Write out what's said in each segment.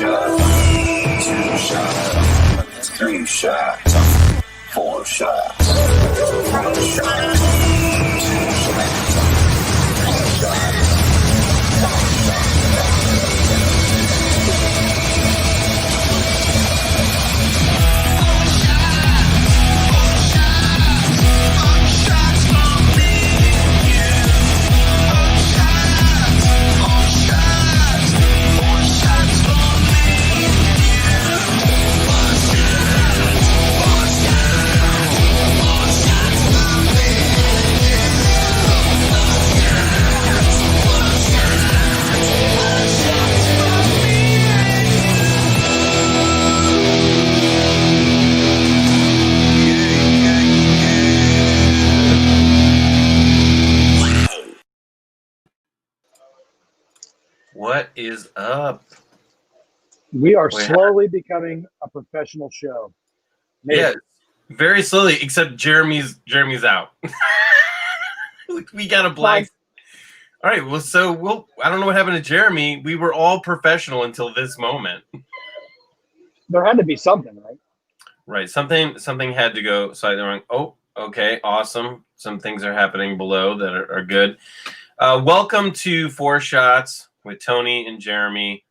shots, 2 shots, 3 shots, 4 shots, 1 shot, 2 shots, 3 shots. What is up? We are slowly becoming a professional show. Maybe. Yeah, very slowly. Except Jeremy's out. We got a blank. All right. Well, I don't know what happened to Jeremy. We were all professional until this moment. There had to be something, right? Right. Something had to go slightly wrong. Oh, okay. Awesome. Some things are happening below that are good. Welcome to 4 Shots with Tony and Jeremy.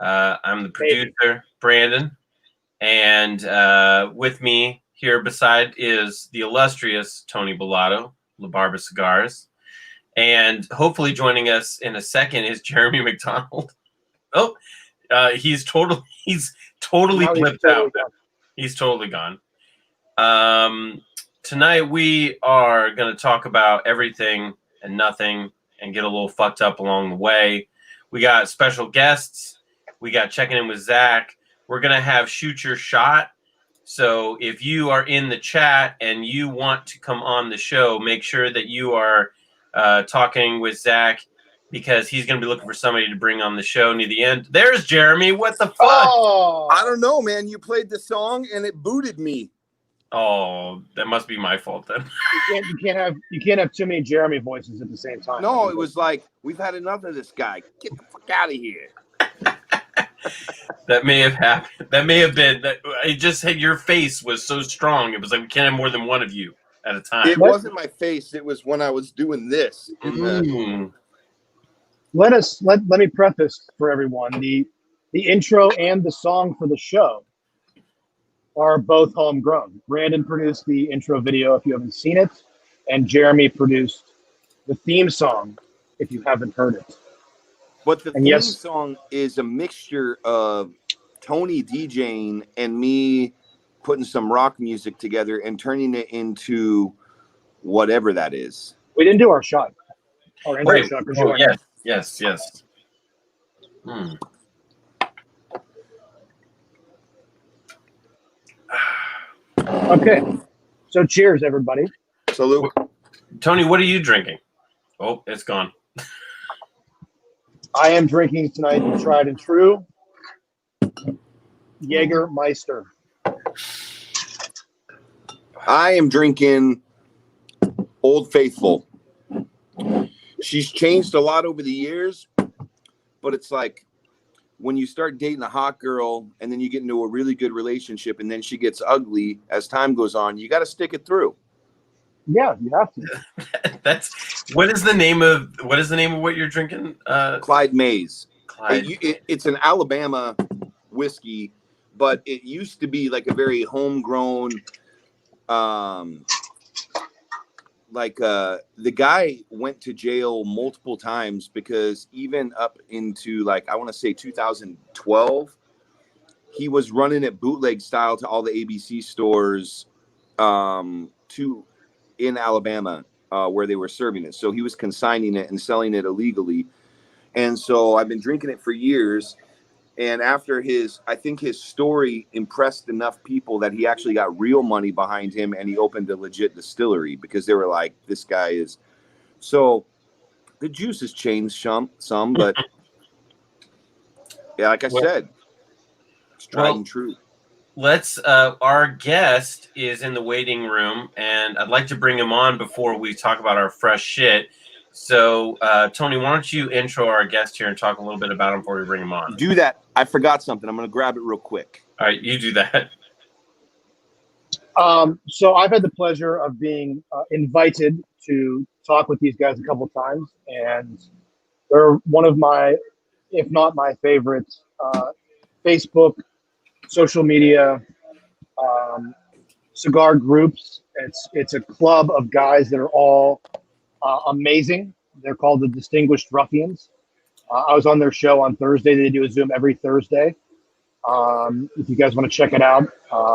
I'm the producer, Brandon, and with me here beside is the illustrious Tony Bellato, La Barba Cigars, and hopefully joining us in a second is Jeremy McDonald. Oh, he's totally flipped out. He's totally gone. Tonight we are going to talk about everything and nothing and get a little fucked up along the way. We got special guests. We got checking in with Zach. We're going to have Shoot Your Shot. So if you are in the chat and you want to come on the show, make sure that you are talking with Zach because he's going to be looking for somebody to bring on the show near the end. There's Jeremy. What the fuck? Oh, I don't know, man. You played the song and it booted me. Oh, that must be my fault then. You can't have too many Jeremy voices at the same time. No, it was like, we've had enough of this guy. Get the fuck out of here. That may have happened. That may have been. It just had your face was so strong. It was like we can't have more than one of you at a time. It wasn't my face. It was when I was doing this. Let me preface for everyone. The intro and the song for the show are both homegrown. Brandon produced the intro video if you haven't seen it, and Jeremy produced the theme song if you haven't heard it. But the theme song is a mixture of Tony DJing and me putting some rock music together and turning it into whatever that is. We didn't do our shot. Right. Shot for sure. sure. Yes. Okay. So cheers, everybody. Salute. Tony, what are you drinking? Oh, it's gone. I am drinking tonight the tried and true Jägermeister. I am drinking Old Faithful. She's changed a lot over the years, but it's like when you start dating a hot girl and then you get into a really good relationship and then she gets ugly as time goes on, you got to stick it through. Yeah, you have to. What is the name of what you're drinking? Clyde Mays. Clyde. It's an Alabama whiskey, but it used to be like a very homegrown. The guy went to jail multiple times because even up into I want to say 2012, he was running it bootleg style to all the ABC stores, in Alabama, where they were serving it. So he was consigning it and selling it illegally. And so I've been drinking it for years. And after I think his story impressed enough people that he actually got real money behind him and he opened a legit distillery because they were like, this guy is. So the juice has changed some, but yeah, like I said, it's tried and true. Let's our guest is in the waiting room and I'd like to bring him on before we talk about our fresh shit. So, Tony, why don't you intro our guest here and talk a little bit about him before we bring him on? Do that. I forgot something. I'm going to grab it real quick. All right, you do that. So I've had the pleasure of being invited to talk with these guys a couple times, and they're one of my, if not my favorite, Facebook, social media, cigar groups. It's a club of guys that are all amazing. They're called the Distinguished Ruffians. I was on their show on Thursday. They do a Zoom every Thursday. If you guys want to check it out,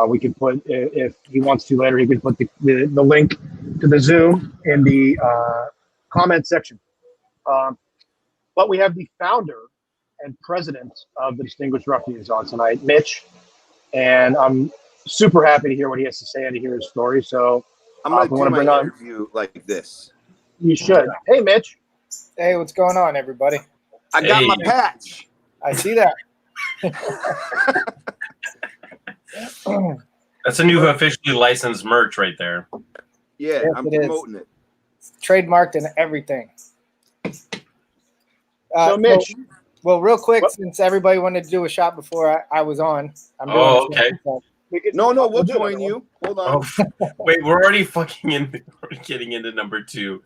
we can put, if he wants to later, he can put the link to the Zoom in the comment section. But we have the founder and president of the Distinguished Ruffians on tonight, Mitch, and I'm super happy to hear what he has to say and to hear his story. So I'm going to do bring my on, interview like this. you should. Hey, Mitch. Hey, what's going on, everybody? I got my patch. I see that. That's a new officially licensed merch right there. Yeah, Yes, I'm it is. promoting it. Trademarked and everything. So, Mitch. Well, real quick, What? since everybody wanted to do a shot before I was on, I'm doing Oh, a okay. shot. No, we'll do join it. you. Hold on. Oh, wait, we're already fucking in. We're getting into number 2.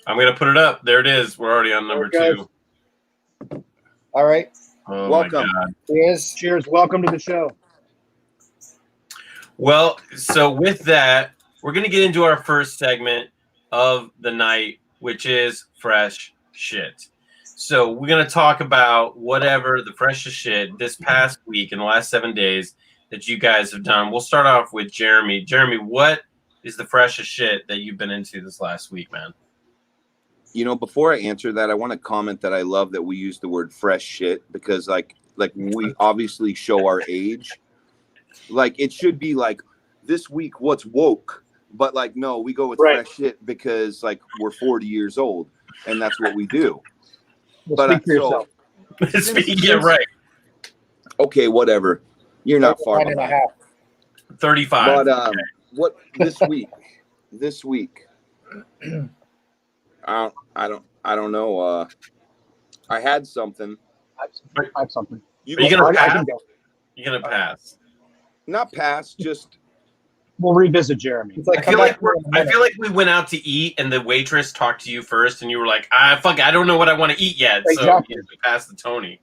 I'm gonna put it up. There it is. We're already on number Okay. 2. All right. Oh Welcome. my God. Cheers. Cheers. Welcome to the show. Well, so with that, we're gonna get into our first segment of the night, which is fresh shit. So we're gonna talk about whatever the freshest shit this past week in the last 7 days that you guys have done. We'll start off with Jeremy. Jeremy, what is the freshest shit that you've been into this last week, man? You know, before I answer that, I want to comment that I love that we use the word fresh shit because like we obviously show our age. Like it should be like this week, what's woke? But like, no, we go with Right. fresh shit because like we're 40 years old and that's what we do. Well, But speak for yourself. Yeah, right. Okay, whatever. You're not far 9.5. behind. 35. But what this week? This week, I don't know. I had something. I have something. You Are you go gonna first. I pass? can go. You're gonna pass. Not pass, just We'll revisit Jeremy. It's like, I come feel back like here in a I minute. feel like we went out to eat and the waitress talked to you first, and you were like, "Fuck, I don't know what I want to eat yet." Exactly. So you pass the Tony.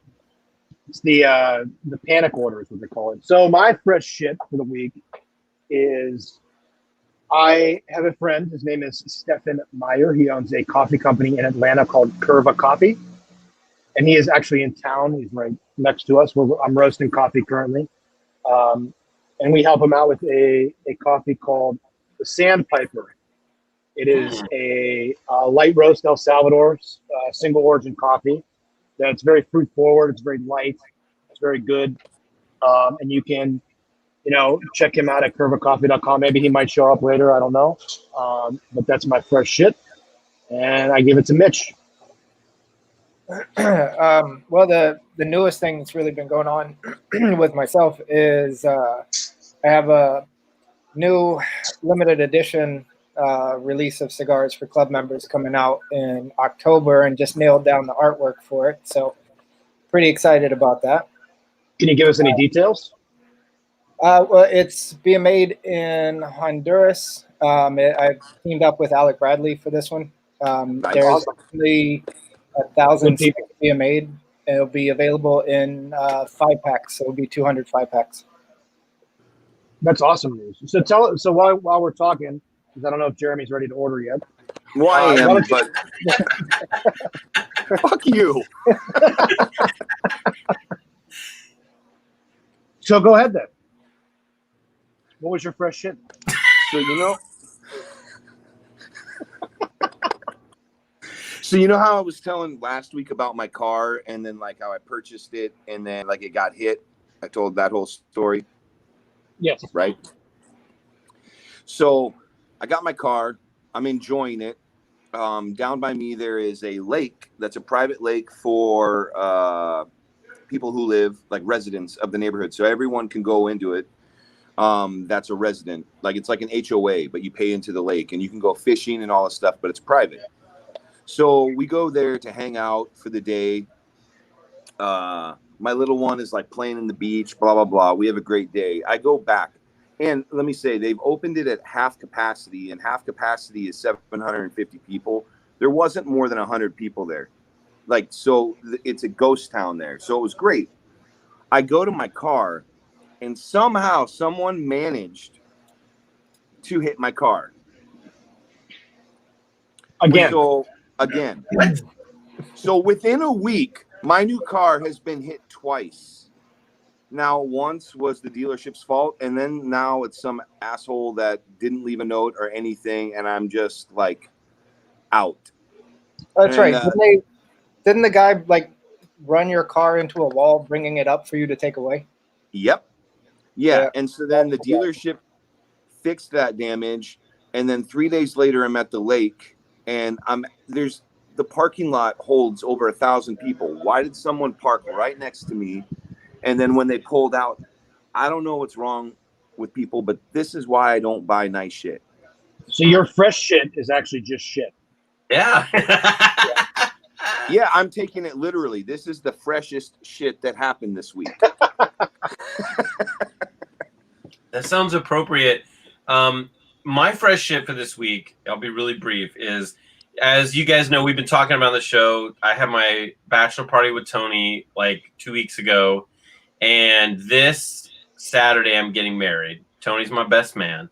It's the panic order is what they call it. So my fresh shit for the week is I have a friend. His name is Stefan Meyer. He owns a coffee company in Atlanta called Curva Coffee, and he is actually in town. He's right next to us. I'm roasting coffee currently, and we help him out with a coffee called the Sandpiper. It is a light roast El Salvador single origin coffee. That's very fruit forward. It's very light. It's very good. And you can, check him out at curvacoffee.com. Maybe he might show up later. I don't know. But that's my fresh shit. And I give it to Mitch. Well, the newest thing that's really been going on with myself is I have a new limited edition release of cigars for club members coming out in October, and just nailed down the artwork for it. So pretty excited about that. Can you give us any details? Well, it's being made in Honduras. I've teamed up with Alec Bradley for this one. There's Awesome. only 1,000 Good people. being made, and it'll be available in 5-packs. So it'll be 200 5-packs. That's awesome news. So while we're talking, because I don't know if Jeremy's ready to order yet. well, I why am, don't but fuck you. So go ahead then. What was your fresh shit? So you know how I was telling last week about my car and then like how I purchased it and then like it got hit. I told that whole story, Yes. right? So I got my car. I'm enjoying it. Down by me there is a lake that's a private lake for people who live like residents of the neighborhood. So everyone can go into it. That's a resident. Like it's like an HOA, but you pay into the lake and you can go fishing and all this stuff, but it's private. So we go there to hang out for the day. My little one is like playing in the beach, blah, blah, blah. We have a great day. I go back. And let me say, they've opened it at half capacity, and half capacity is 750 people. There wasn't more than 100 people there. Like, so it's a ghost town there. So it was great. I go to my car, and somehow someone managed to hit my car. Again. So, again. What? So within a week, my new car has been hit twice. Now, once was the dealership's fault, and then now it's some asshole that didn't leave a note or anything, and I'm just like out. That's right. Didn't the guy like run your car into a wall, bringing it up for you to take away? Yep. Yeah. And so then the dealership fixed that damage, and then 3 days later, I'm at the lake, and the parking lot holds over 1,000 people. Why did someone park right next to me? And then when they pulled out, I don't know what's wrong with people, but this is why I don't buy nice shit. So your fresh shit is actually just shit. Yeah. Yeah, I'm taking it literally. This is the freshest shit that happened this week. That sounds appropriate. My fresh shit for this week, I'll be really brief, is, as you guys know, we've been talking about the show. I had my bachelor party with Tony like 2 weeks ago, and this Saturday I'm getting married. Tony's my best man,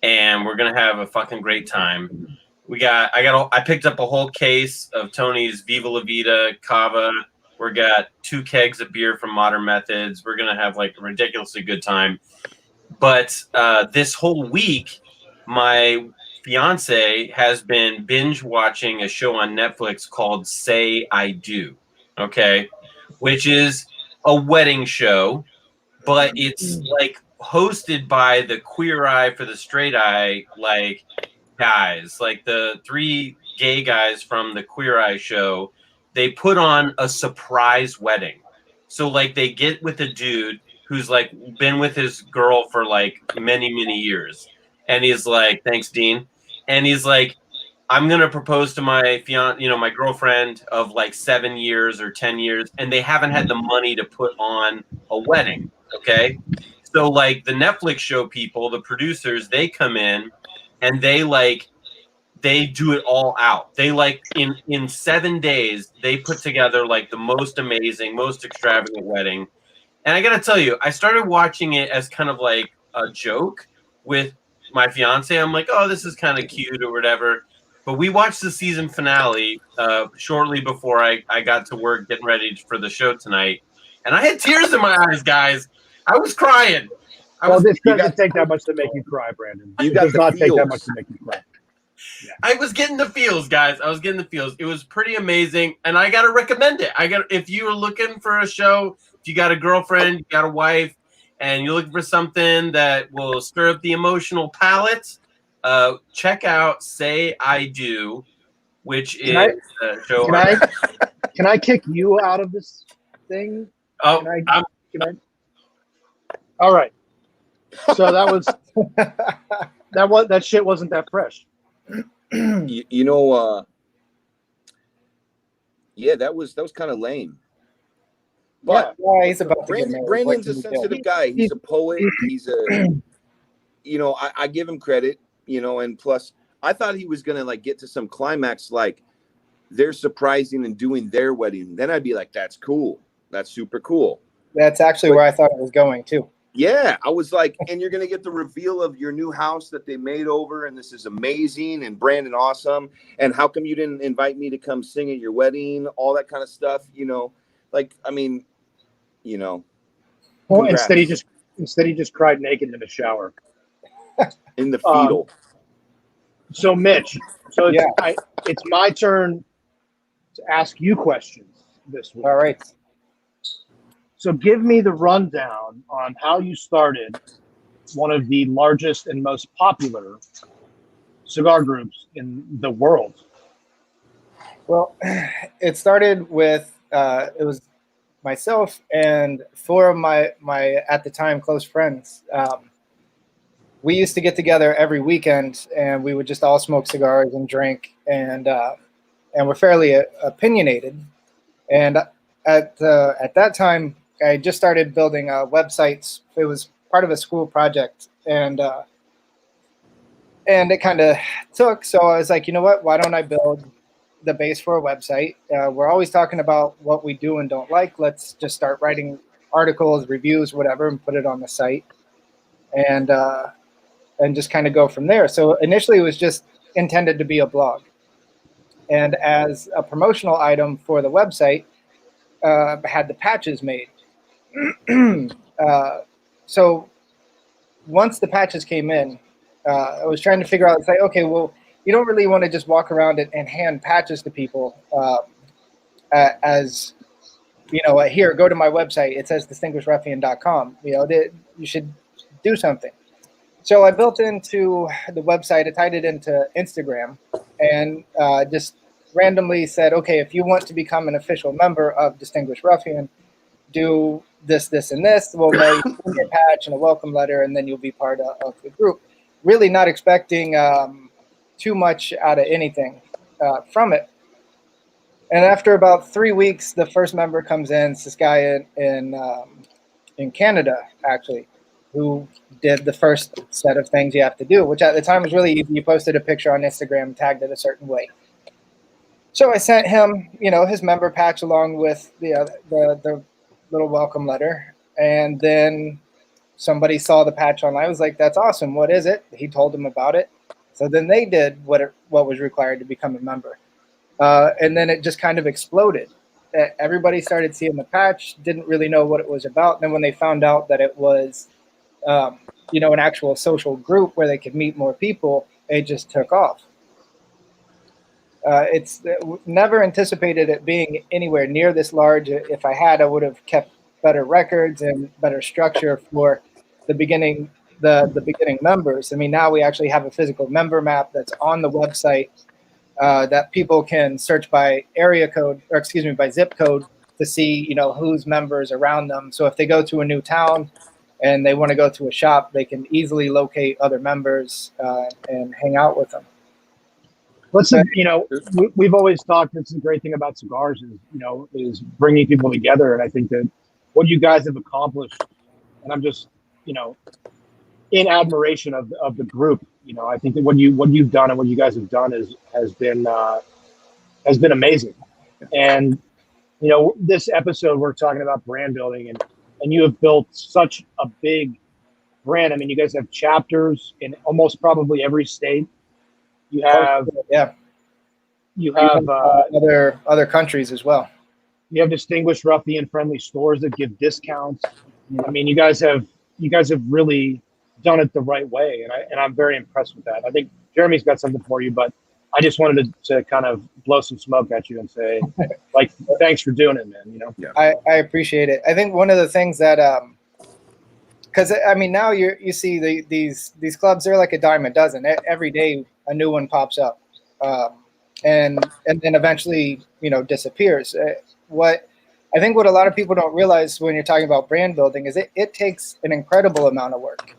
and we're gonna have a fucking great time. I picked up a whole case of Tony's Viva La Vida Cava. We got 2 kegs of beer from Modern Methods. We're gonna have like a ridiculously good time. But this whole week, my fiance has been binge watching a show on Netflix called Say I Do, okay, which is a wedding show, but it's like hosted by the Queer Eye for the Straight Eye, like guys, like the 3 gay guys from the Queer Eye show. They put on a surprise wedding. So like they get with a dude who's like been with his girl for like many, many years. And he's like, thanks, Dean. And he's like, I'm going to propose to my my girlfriend of like 7 years or 10 years. And they haven't had the money to put on a wedding. Okay. So like the Netflix show people, the producers, they come in and they do it all out. They like in 7 days, they put together like the most amazing, most extravagant wedding. And I got to tell you, I started watching it as kind of like a joke with my fiance. I'm like, oh, this is kind of cute or whatever. But we watched the season finale shortly before I got to work getting ready for the show tonight. And I had tears in my eyes, guys. I was crying. This doesn't take that much to make you cry, Brandon. You It got does the not take that feels. much to make you cry. Yeah. I was getting the feels, guys. I was getting the feels. It was pretty amazing, and I got to recommend it. If you are looking for a show, if you got a girlfriend, you got a wife, and you're looking for something that will stir up the emotional palate, check out Say I Do, which is a show. Can I kick you out of this thing? Oh, Can I? All right. So that shit wasn't that fresh. Yeah, that was kind of lame. But yeah, he's about to get married. Brandon's a sensitive guy. He's a poet. He's I give him credit, and plus I thought he was gonna like get to some climax, like they're surprising and doing their wedding. Then I'd be like, that's cool. That's super cool. That's actually where I thought it was going too. Yeah, I was like, and you're going to get the reveal of your new house that they made over, and this is amazing, and Brandon, awesome. And how come you didn't invite me to come sing at your wedding? All that kind of stuff, Like, I mean, Well, congrats. instead he just cried naked in the shower. In the fetal. So Mitch, it's my turn to ask you questions this week. All right. So give me the rundown on how you started one of the largest and most popular cigar groups in the world. Well, it started with it was myself and 4 of my at the time close friends. We used to get together every weekend, and we would just all smoke cigars and drink. And and we're fairly opinionated. And at that time, I just started building websites. It was part of a school project, and it kind of took. So I was like, you know what? Why don't I build the base for a website? We're always talking about what we do and don't like. Let's just start writing articles, reviews, whatever, and put it on the site, and just kind of go from there. So initially, it was just intended to be a blog, and as a promotional item for the website, had the patches made. So once the patches came in, I was trying to figure out, it's like, okay, well, you don't really want to just walk around and hand patches to people as, you know, here, go to my website. It says distinguishedruffian.com. You know, you should do something. So I built into the website, I tied it into Instagram, and just randomly said, okay, if you want to become an official member of Distinguished Ruffian, do this, this, and this. We'll mail you a patch and a welcome letter, and then you'll be part of the group. Really not expecting too much out of anything from it. And after about 3 weeks, the first member comes in. It's this guy in Canada, actually, who did the first set of things you have to do, which at the time was really easy. You posted a picture on Instagram, tagged it a certain way. So I sent him, you know, his member patch along with the little welcome letter. And then somebody saw the patch online. I was like, that's awesome. What is it? He told them about it. So then they did what was required to become a member. And then it just kind of exploded. Everybody started seeing the patch, didn't really know what it was about. And then when they found out that it was, you know, an actual social group where they could meet more people, it just took off. It's never anticipated it being anywhere near this large. If I had, I would have kept better records and better structure for the beginning members. I mean, now we actually have a physical member map that's on the website that people can search by area code, or excuse me, by zip code to see, you know, who's members around them. So if they go to a new town and they want to go to a shop, they can easily locate other members and hang out with them. You know, we've always talked, it's the great thing about cigars is, you know, is bringing people together. And I think that what you guys have accomplished, and I'm just, you know, in admiration of the group, you know, I think that what you've done and what you guys have done has been amazing. And, you know, this episode, we're talking about brand building, and you have built such a big brand. I mean, you guys have chapters in almost probably every state. You have, you have other countries as well. You have Distinguished Ruffian friendly stores that give discounts. I mean, you guys have really done it the right way, and I'm very impressed with that. I think Jeremy's got something for you, but I just wanted to kind of blow some smoke at you and say, like, thanks for doing it, man. You know, Yeah. I appreciate it. I think one of the things that because I mean, now you see these clubs, they're like a dime a dozen. Every day a new one pops up, and then eventually, you know, disappears. What a lot of people don't realize when you're talking about brand building is it takes an incredible amount of work.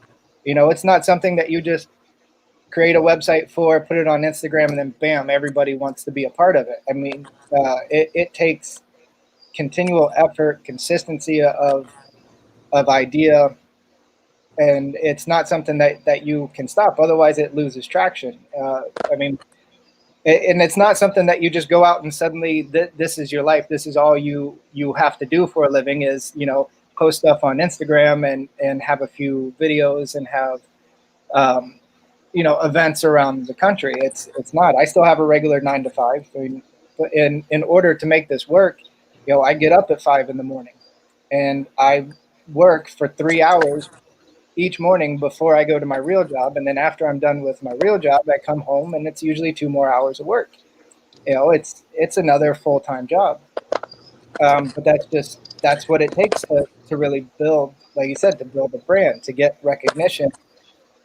You know, it's not something that you just create a website for, put it on Instagram, and then bam, everybody wants to be a part of it. I mean, it takes continual effort, consistency of idea, and it's not something that you can stop. Otherwise, it loses traction. I mean, and it's not something that you just go out and suddenly this is your life. This is all you have to do for a living is, you know, post stuff on Instagram and have a few videos and have, you know, events around the country. It's not. I still have a regular 9 to 5. I mean, in order to make this work, you know, I get up at 5 in the morning and I work for 3 hours each morning before I go to my real job. And then after I'm done with my real job, I come home and it's usually 2 more hours of work. You know, it's another full-time job. But that's what it takes to really build, like you said, to build a brand, to get recognition,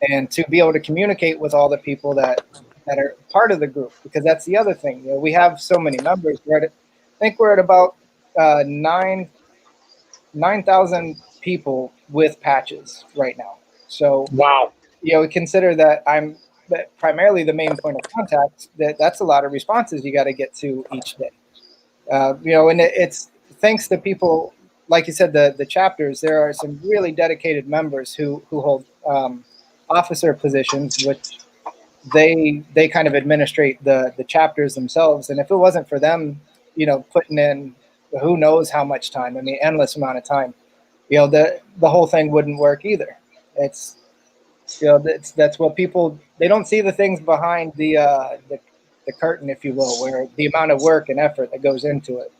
and to be able to communicate with all the people that are part of the group. Because that's the other thing. You know, we have so many members. I think we're at about 9,000 people with patches right now. So wow. You know, consider that I'm primarily the main point of contact, that's a lot of responses you got to get to each day. And it's thanks to people, like you said, the chapters. There are some really dedicated members who hold officer positions, which they kind of administrate the chapters themselves. And if it wasn't for them, putting in who knows how much time, I mean, endless amount of time, the whole thing wouldn't work either. It's that's what people, they don't see the things behind the curtain, if you will, where the amount of work and effort that goes into it.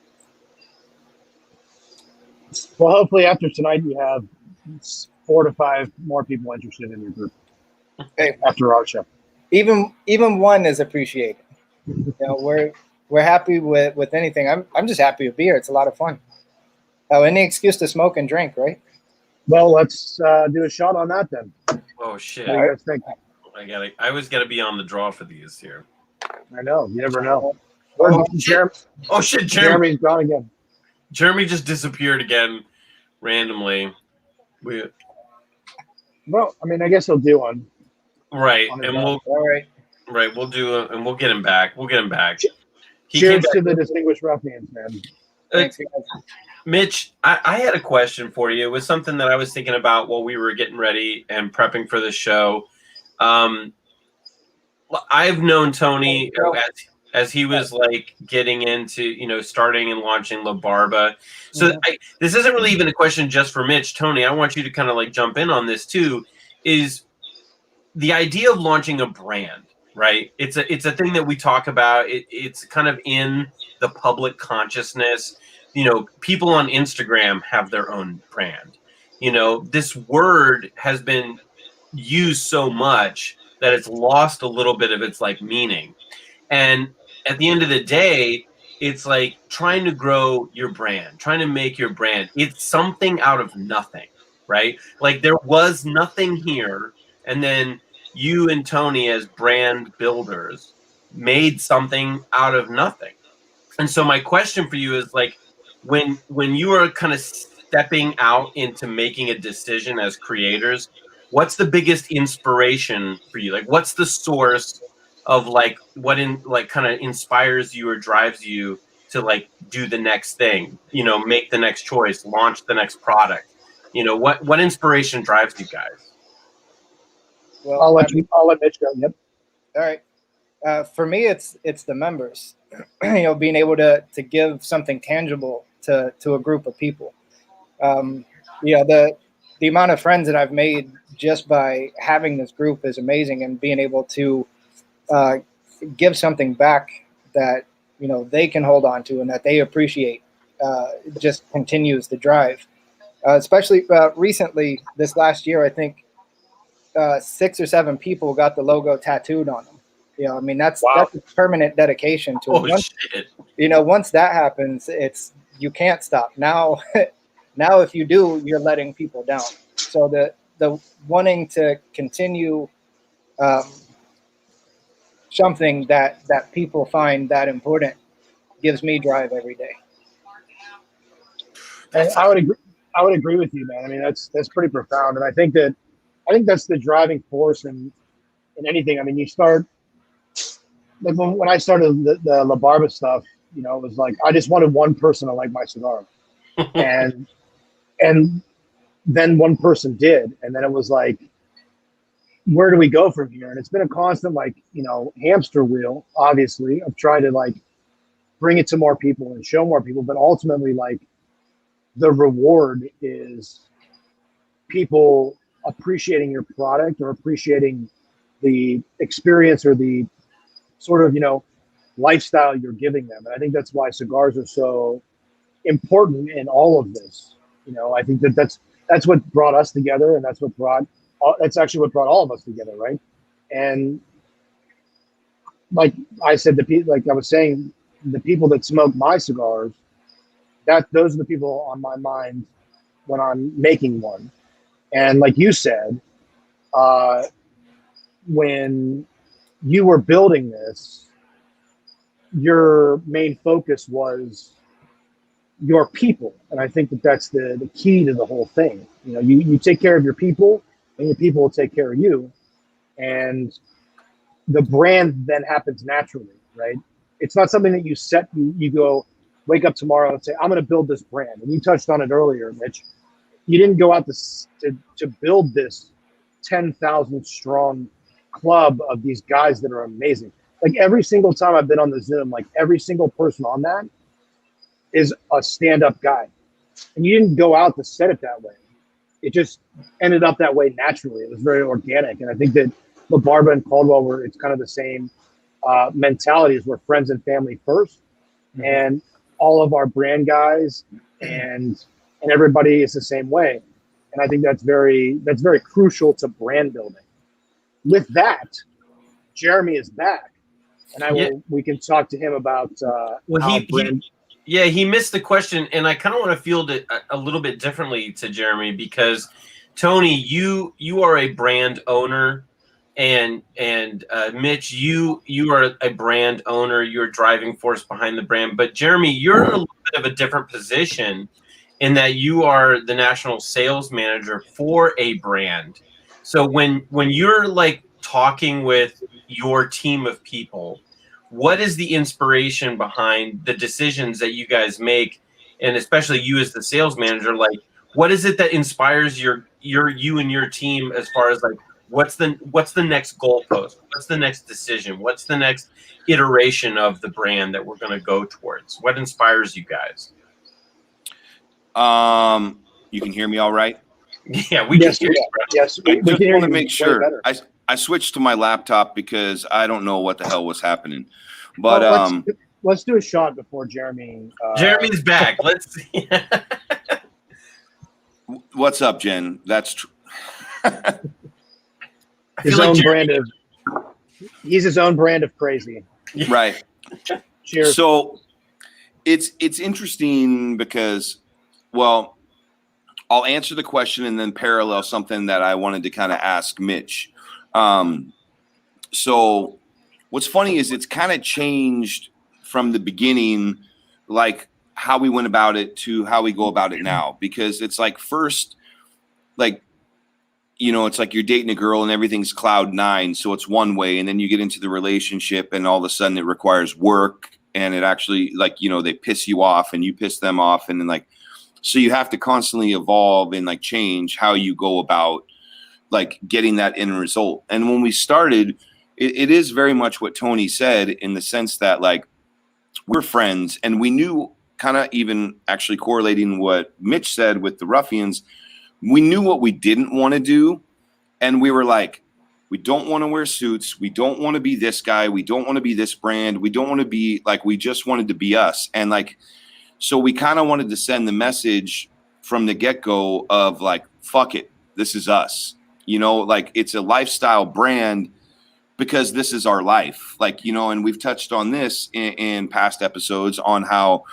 Well, hopefully after tonight you have 4 to 5 more people interested in your group. Hey, after our show, even one is appreciated. We're happy with anything. I'm just happy with beer. It's a lot of fun. Any excuse to smoke and drink, right? Well, let's do a shot on that then. Oh shit! What do you guys think? I always gotta be on the draw for these here. I know. You never know. Oh shit! Jeremy's gone again. Jeremy just disappeared again, randomly. Well, I mean, I guess he'll do one. Right, On and his we'll we'll do it, and we'll get him back. We'll get him back. Cheers to the distinguished ruffians, man. Thanks, Mitch, I had a question for you. It was something that I was thinking about while we were getting ready and prepping for the show. I've known Tony as he was like getting into, starting and launching La Barba. So this isn't really even a question just for Mitch. Tony, I want you to kind of like jump in on this too, is the idea of launching a brand, right? It's a thing that we talk about. It's kind of in the public consciousness. People on Instagram have their own brand. This word has been used so much that it's lost a little bit of its like meaning. And at the end of the day, it's like trying to grow your brand, trying to make your brand. It's something out of nothing, right? Like there was nothing here. And then you and Tony as brand builders made something out of nothing. And so my question for you is like, when you are kind of stepping out into making a decision as creators, what's the biggest inspiration for you? Like, what's the source of like what kind of inspires you or drives you to like do the next thing? Make the next choice, launch the next product. What inspiration drives you guys? Well, I'll let Mitch go. Yep. All right. For me, it's the members. Being able to give something tangible to a group of people. The amount of friends that I've made just by having this group is amazing, and being able to give something back that they can hold on to and that they appreciate just continues the drive. Especially recently, this last year, I think 6 or 7 people got the logo tattooed on them. I mean, that's a permanent dedication to it. Shit. Once that happens, you can't stop. Now if you do, you're letting people down. So the wanting to continue something that people find that important gives me drive every day. And I would agree with you, man. I mean, that's pretty profound, and I think that's the driving force in anything. I mean, you start like when I started the La Barba stuff, it was like I just wanted one person to like my cigar, and then one person did, and then it was like, where do we go from here? And it's been a constant like hamster wheel, obviously, of trying to like bring it to more people and show more people, but ultimately like the reward is people appreciating your product or appreciating the experience or the sort of lifestyle you're giving them. And I think that's why cigars are so important in all of this. I think that's what brought us together, and that's actually what brought all of us together, right? And like I said, like I was saying, the people that smoke my cigars, those are the people on my mind when I'm making one. And like you said, when you were building this, your main focus was your people. And I think that's the key to the whole thing. You take care of your people, and your people will take care of you. And the brand then happens naturally, right? It's not something that you set, you go, wake up tomorrow and say, I'm going to build this brand. And you touched on it earlier, Mitch. You didn't go out to build this 10,000 strong club of these guys that are amazing. Like every single time I've been on the Zoom, like every single person on that is a stand-up guy. And you didn't go out to set it that way. It just ended up that way naturally. It was very organic. And I think that LaBarba and Caldwell were, it's kind of the same mentality as we're friends and family first. Mm-hmm. And all of our brand guys and everybody is the same way. And I think that's very crucial to brand building. With that, Jeremy is back. And we can talk to him about he missed the question, and I kind of want to field it a little bit differently to Jeremy, because Tony, you are a brand owner, and Mitch, you are a brand owner. You're a driving force behind the brand. But Jeremy, you're in a little bit of a different position in that you are the national sales manager for a brand. So when you're like talking with your team of people, what is the inspiration behind the decisions that you guys make, and especially you as the sales manager? Like, what is it that inspires you and your team as far as like what's the next goalpost? What's the next decision? What's the next iteration of the brand that we're going to go towards? What inspires you guys? You can hear me all right? Yeah, we can hear you. Yes, I just want to make sure. I switched to my laptop because I don't know what the hell was happening. But let's do a shot before Jeremy. Jeremy's back. Let's see. What's up, Jen? That's true. He's his own brand of crazy. Right. Cheers. So it's interesting because, well, I'll answer the question and then parallel something that I wanted to kind of ask Mitch. So what's funny is it's kind of changed from the beginning, like how we went about it to how we go about it now, because it's like first, like, you know, it's like you're dating a girl and everything's cloud nine. So it's one way. And then you get into the relationship and all of a sudden it requires work, and it actually, like, you know, they piss you off and you piss them off. And then like, so you have to constantly evolve and like change how you go about like getting that end result. And when we started, it is very much what Tony said, in the sense that like we're friends, and we knew, kind of even actually correlating what Mitch said with the Ruffians, we knew what we didn't want to do. And we were like, we don't want to wear suits. We don't want to be this guy. We don't want to be this brand. We don't want to be like, we just wanted to be us. And like, so we kind of wanted to send the message from the get-go of like, fuck it, this is us. You know, like it's a lifestyle brand because this is our life. Like, you know, and we've touched on this in past episodes on how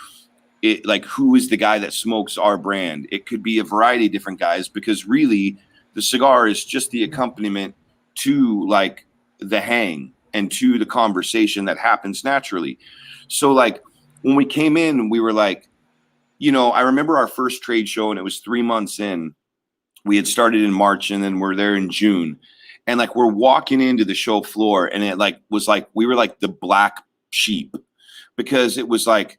it, like, who is the guy that smokes our brand? It could be a variety of different guys, because really the cigar is just the accompaniment to like the hang and to the conversation that happens naturally. So like when we came in, we were like, you know, I remember our first trade show, and it was 3 months in. We had started in March, and then we're there in June. And like we're walking into the show floor, and it like was like we were like the black sheep, because it was like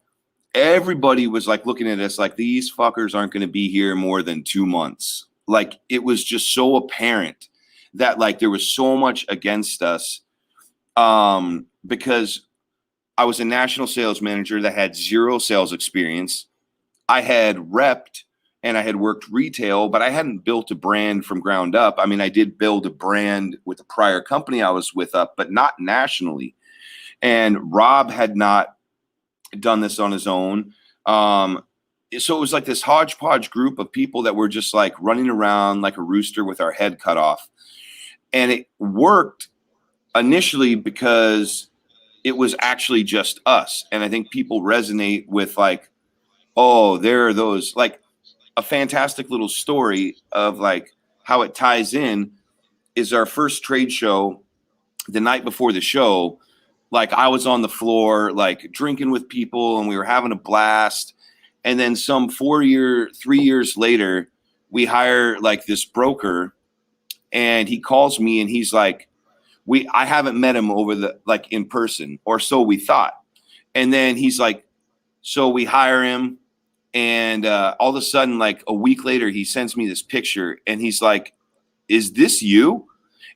everybody was like looking at us like these fuckers aren't going to be here more than 2 months. Like it was just so apparent that like there was so much against us, because I was a national sales manager that had zero sales experience. I had repped and I had worked retail, but I hadn't built a brand from ground up. I mean, I did build a brand with a prior company I was with up, but not nationally. And Rob had not done this on his own. So it was like this hodgepodge group of people that were just like running around like a rooster with our head cut off. And it worked initially because it was actually just us. And I think people resonate with like, oh, there are those, like a fantastic little story of like how it ties in is our first trade show. The night before the show, like I was on the floor, like drinking with people, and we were having a blast. And then 3 years later, we hire like this broker, and he calls me and he's like, I haven't met him over the like in person, or so we thought. And then he's like, so we hire him, and all of a sudden, like a week later, he sends me this picture, and he's like, "Is this you?"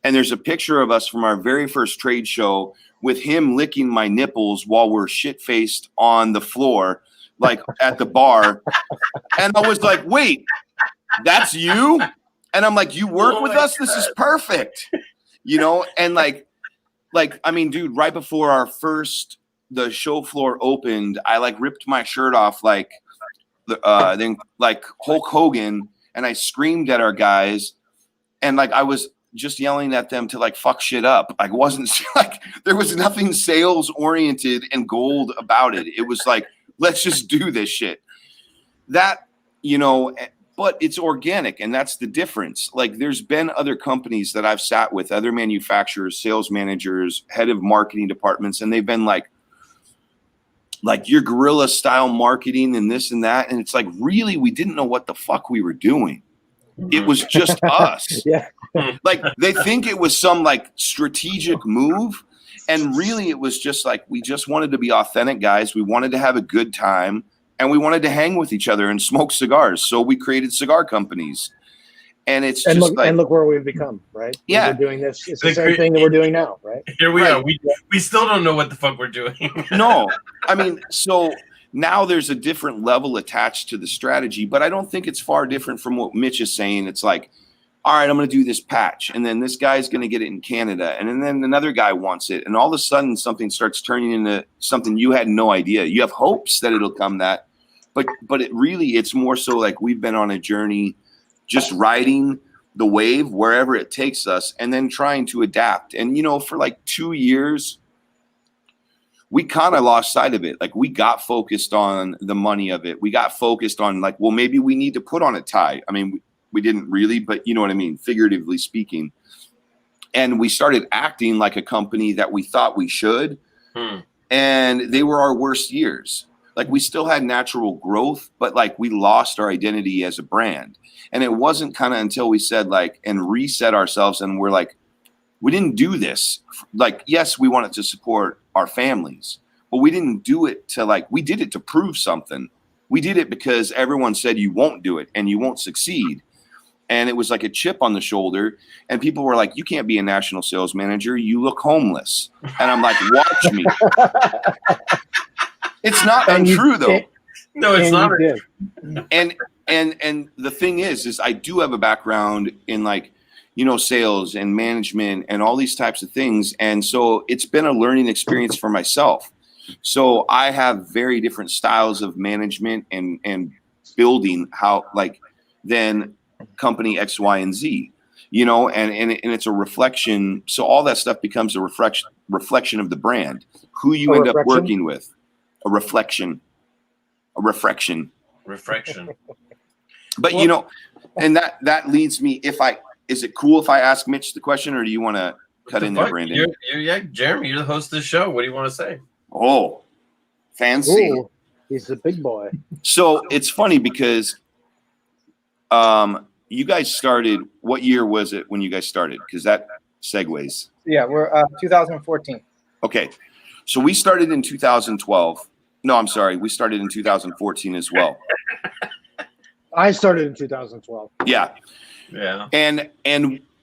And there's a picture of us from our very first trade show with him licking my nipples while we're shit-faced on the floor, like at the bar. And I was like, "Wait, that's you?" And I'm like, "You work with us? This is perfect." You know, and like, I mean, dude, right before the show floor opened, I like ripped my shirt off like then like Hulk Hogan, and I screamed at our guys, and like I was just yelling at them to like fuck shit up. I wasn't like, there was nothing sales oriented and gold about it. It was like, let's just do this shit. That, you know, but it's organic, and that's the difference. Like there's been other companies that I've sat with, other manufacturers, sales managers, head of marketing departments, and they've been like your guerrilla style marketing and this and that. And it's like, really, we didn't know what the fuck we were doing. It was just us. Yeah. Like they think it was some like strategic move. And really it was just like, we just wanted to be authentic guys. We wanted to have a good time, and we wanted to hang with each other and smoke cigars. So we created cigar companies. And it's And just look, like, and look where we've become, right? Yeah. We're doing this. It's the same thing that we're doing now, right? Here we Right. are. We still don't know what the fuck we're doing. no, I mean, so now there's a different level attached to the strategy, but I don't think it's far different from what Mitch is saying. It's like, all right, I'm going to do this patch, and then this guy's going to get it in Canada, and then another guy wants it, and all of a sudden something starts turning into something you had no idea. You have hopes that it'll come that, but it's more so like we've been on a journey, just riding the wave wherever it takes us, and then trying to adapt. And, you know, for like 2 years, we kind of lost sight of it. Like we got focused on the money of it. We got focused on like, well, maybe we need to put on a tie. I mean, we didn't really, but you know what I mean? Figuratively speaking. And we started acting like a company that we thought we should. And they were our worst years. Like we still had natural growth, but like we lost our identity as a brand. And it wasn't kind of until we said like, and reset ourselves, and we're like, we didn't do this. Like, yes, we wanted to support our families, but we didn't do it to like, we did it to prove something. We did it because everyone said you won't do it and you won't succeed. And it was like a chip on the shoulder. And people were like, you can't be a national sales manager. You look homeless. And I'm like, watch me. It's not untrue though. No, it's not. And the thing is I do have a background in like, you know, sales and management and all these types of things. And so it's been a learning experience for myself. So I have very different styles of management and building how like than company X, Y, and Z, you know, and it's a reflection. So all that stuff becomes a reflection of the brand, who you end up working with, a reflection. But you know, and that leads me, is it cool if I ask Mitch the question, or do you want to cut in there, Brandon? Yeah, Jeremy, you're the host of the show. What do you want to say? Oh, fancy. Ooh, he's a big boy. So it's funny because you guys started, what year was it when you guys started? Because that segues. Yeah, we're 2014. Okay. So we started in 2012. No, I'm sorry. We started in 2014 as well. I started in 2012. Yeah. Yeah. And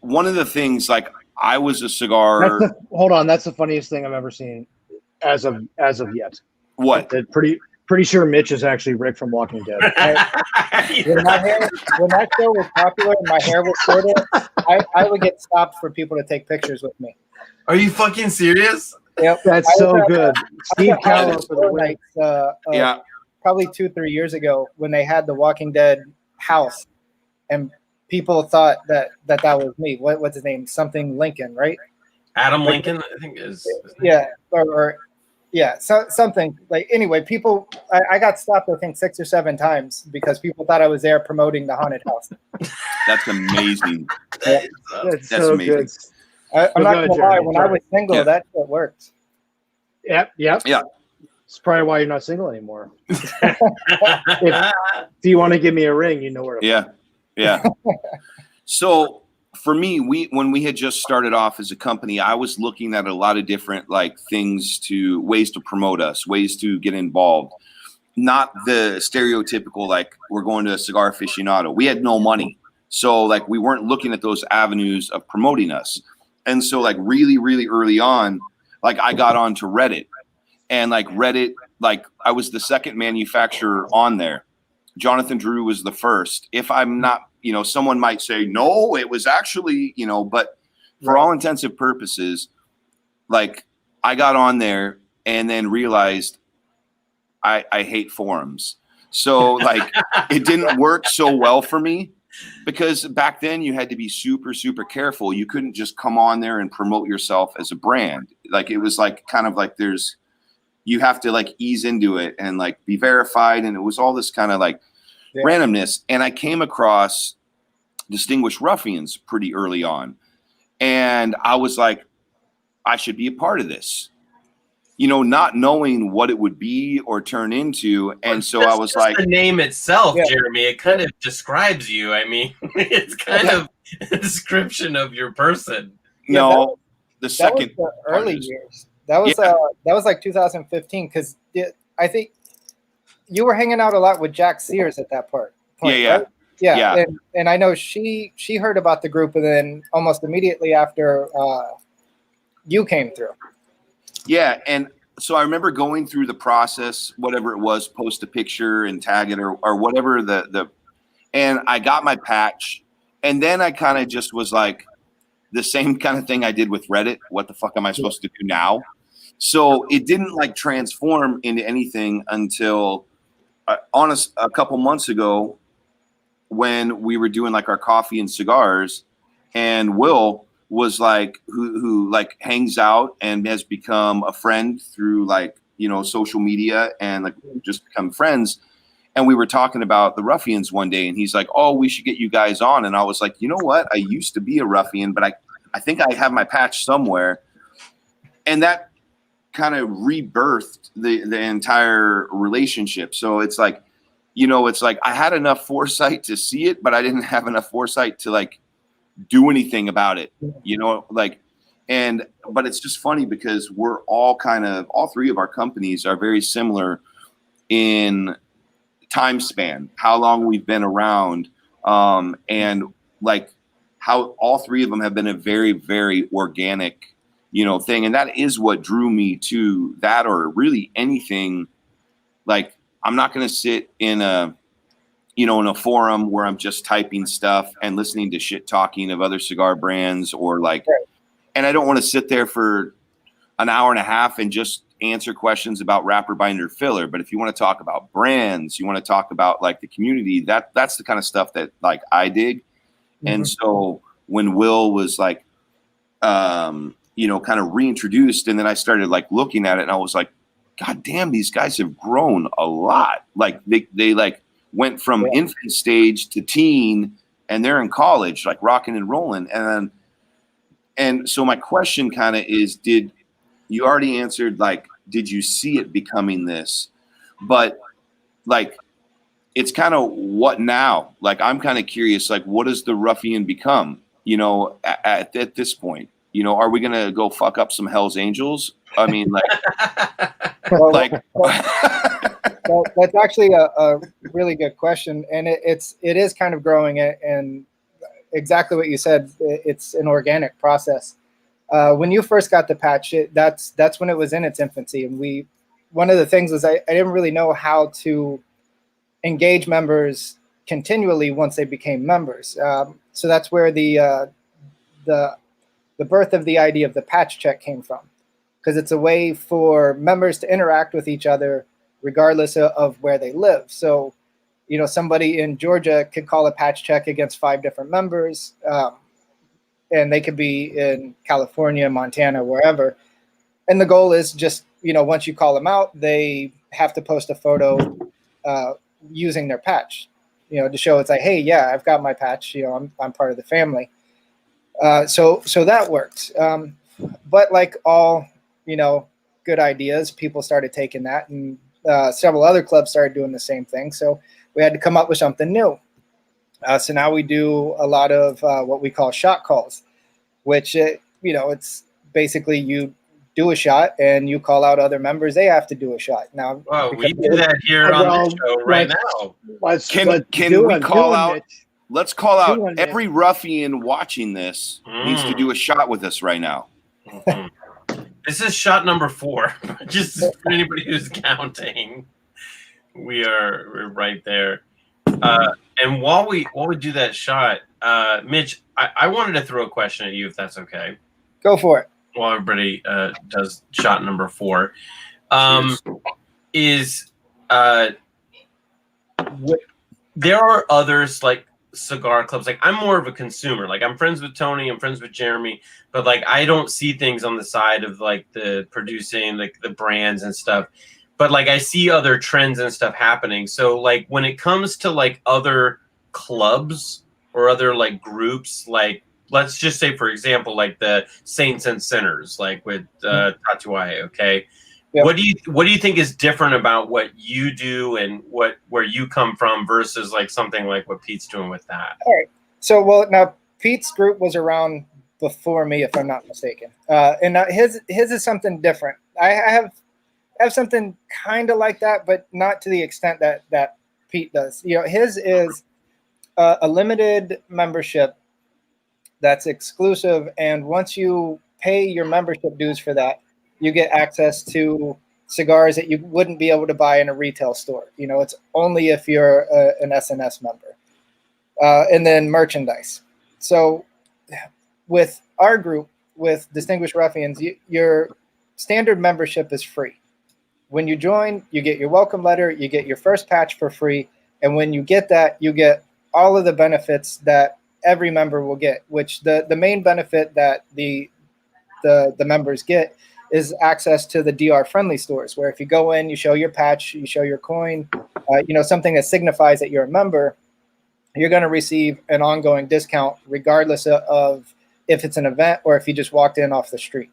one of the things, like, I was a cigar. Hold on, that's the funniest thing I've ever seen as of yet. What? Pretty sure Mitch is actually Rick from Walking Dead. When that show was popular and my hair was shorter, I would get stopped for people to take pictures with me. Are you fucking serious? Yep. That's so good. Steve Callow for the win. Yeah. Probably 2-3 years ago when they had the Walking Dead house, and people thought that was me. What's his name? Something Lincoln, right? Adam Lincoln, I think is. Yeah, or yeah, something like. Anyway, people, I got stopped I think 6 or 7 times because people thought I was there promoting the haunted house. That's amazing. That's so so amazing. good. I'm not gonna lie. When I was single, that shit worked. Yep. Yeah. It's probably why you're not single anymore. If you want to give me a ring, you know where to Yeah. So for me, when we had just started off as a company, I was looking at a lot of different like ways to promote us, ways to get involved. Not the stereotypical, like we're going to a cigar aficionado. We had no money. So like we weren't looking at those avenues of promoting us. And so like really, really early on, like I got onto Reddit, and like Reddit, like I was the second manufacturer on there. Jonathan Drew was the first. If I'm not, someone might say, no, it was actually, but for all intents and purposes, like I got on there and then realized I hate forums. So like it didn't work so well for me, because back then you had to be super, super careful. You couldn't just come on there and promote yourself as a brand. Like it was like kind of like you have to like ease into it and like be verified. And it was all this kind of like randomness. And I came across Distinguished Ruffians pretty early on. And I was like, I should be a part of this. Not knowing what it would be or turn into. And so I was like, the name itself, Jeremy, it kind of describes you. I mean, it's kind of a description of your person. No, the second that was the early years. That was like 2015, because I think you were hanging out a lot with Jack Sears at that point. Right? Yeah. And I know she heard about the group, and then almost immediately after you came through. Yeah, and so I remember going through the process, whatever it was, post a picture and tag it or whatever and I got my patch, and then I kind of just was like the same kind of thing I did with Reddit. What the fuck am I supposed to do now? So it didn't like transform into anything until a couple months ago when we were doing like our coffee and cigars, and Will was like who like hangs out and has become a friend through like social media and like just become friends. And we were talking about the Ruffians one day, and he's like, oh, we should get you guys on. And I was like, you know what, I used to be a Ruffian, but I think I have my patch somewhere. And that kind of rebirthed the entire relationship. So it's like, it's like I had enough foresight to see it, but I didn't have enough foresight to like do anything about it, but it's just funny because we're all three of our companies are very similar in time span, how long we've been around, and like how all three of them have been a very, very organic, thing. And that is what drew me to that, or really anything. Like, I'm not going to sit in a forum where I'm just typing stuff and listening to shit talking of other cigar brands, or like, and I don't want to sit there for an hour and a half and just answer questions about wrapper, binder, filler. But if you want to talk about brands, you want to talk about like the community, that's the kind of stuff that like I dig. Mm-hmm. And so when Will was like, kind of reintroduced, and then I started like looking at it, and I was like, God damn, these guys have grown a lot. Like they like went from infant stage to teen, and they're in college, like rocking and rolling. And so my question kind of is, you already answered, like, did you see it becoming this? But like, it's kind of what now? Like, I'm kind of curious, like, what does the Ruffian become, at this point? Are we going to go fuck up some Hell's Angels? I mean, like, that's actually a really good question. And it is kind of growing, and exactly what you said. It's an organic process. When you first got the patch, that's when it was in its infancy. And one of the things was I didn't really know how to engage members continually once they became members. So that's where the birth of the idea of the patch check came from, because it's a way for members to interact with each other regardless of where they live. So, somebody in Georgia could call a patch check against 5 different members, and they could be in California, Montana, wherever. And the goal is just, once you call them out, they have to post a photo using their patch, to show it's like, hey, yeah, I've got my patch, I'm part of the family. So that worked. But like all, good ideas, people started taking that, and several other clubs started doing the same thing. So we had to come up with something new. So now we do a lot of what we call shot calls, which, it's basically you do a shot and you call out other members. They have to do a shot. Now, Well, we do that here on this show right now. Can we call out? Let's call out every Mitch. ruffian watching this needs to do a shot with us right now. Mhm. This is shot number 4. Just for anybody who's counting, we're right there. And while we do that shot, Mitch, I wanted to throw a question at you, if that's okay. Go for it. While everybody does shot number 4, there are others like cigar clubs. Like, I'm more of a consumer. Like, I'm friends with Tony, I'm friends with Jeremy, but like I don't see things on the side of like the producing, like the brands and stuff. But like I see other trends and stuff happening. So like when it comes to like other clubs or other like groups, like let's just say, for example, like the Saints and Sinners, like with Tatuaje, okay? Yep. What do you think is different about what you do and where you come from versus like something like what Pete's doing with that? All right. So now Pete's group was around before me, if I'm not mistaken. And now his is something different. I have something kind of like that, but not to the extent that Pete does. His is a limited membership that's exclusive, and once you pay your membership dues for that, you get access to cigars that you wouldn't be able to buy in a retail store. It's only if you're an SNS member. And then merchandise. So with our group, with Distinguished Ruffians, your standard membership is free. When you join, you get your welcome letter, you get your first patch for free, and when you get that, you get all of the benefits that every member will get, which the main benefit that the members get is access to the DR friendly stores, where if you go in, you show your patch, you show your coin, something that signifies that you're a member, you're going to receive an ongoing discount regardless of if it's an event or if you just walked in off the street.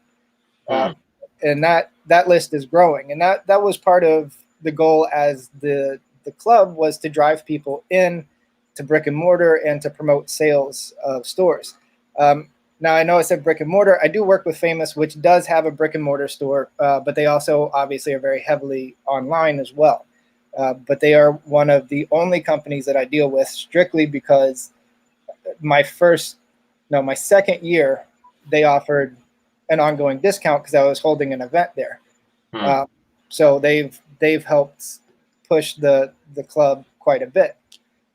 And that list is growing. And that was part of the goal as the club was to drive people in to brick and mortar and to promote sales of stores. Now, I know I said brick and mortar. I do work with Famous, which does have a brick and mortar store, but they also obviously are very heavily online as well. But they are one of the only companies that I deal with strictly because my second year, they offered an ongoing discount because I was holding an event there. So they've helped push the club quite a bit.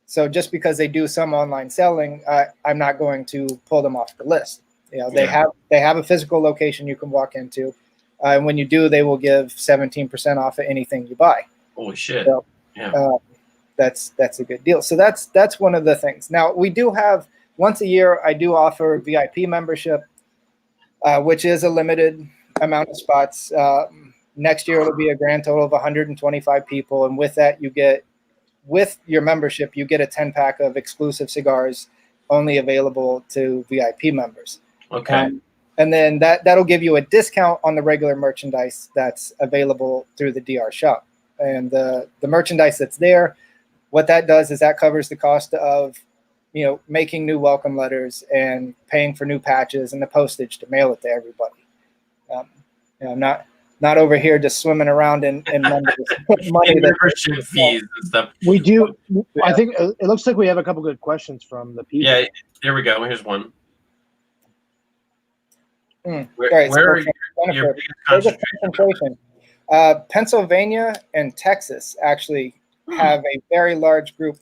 So just because they do some online selling, I'm not going to pull them off the list. They have a physical location you can walk into, and when you do, they will give 17% off of anything you buy. Holy shit! So, that's a good deal. So that's one of the things. Now we do have once a year. I do offer VIP membership, which is a limited amount of spots. Next year it'll be a grand total of 125 people, and with that you get. With your membership, you get a 10-pack of exclusive cigars only available to VIP members. Okay. And then that'll give you a discount on the regular merchandise that's available through the DR shop. And the merchandise that's there, what that does is that covers the cost of, making new welcome letters and paying for new patches and the postage to mail it to everybody. Not over here just swimming around in money membership fees and stuff. We do. I think it looks like we have a couple good questions from the people. Yeah, here we go. Here's one. Where are your biggest concentration? Pennsylvania and Texas actually have a very large group.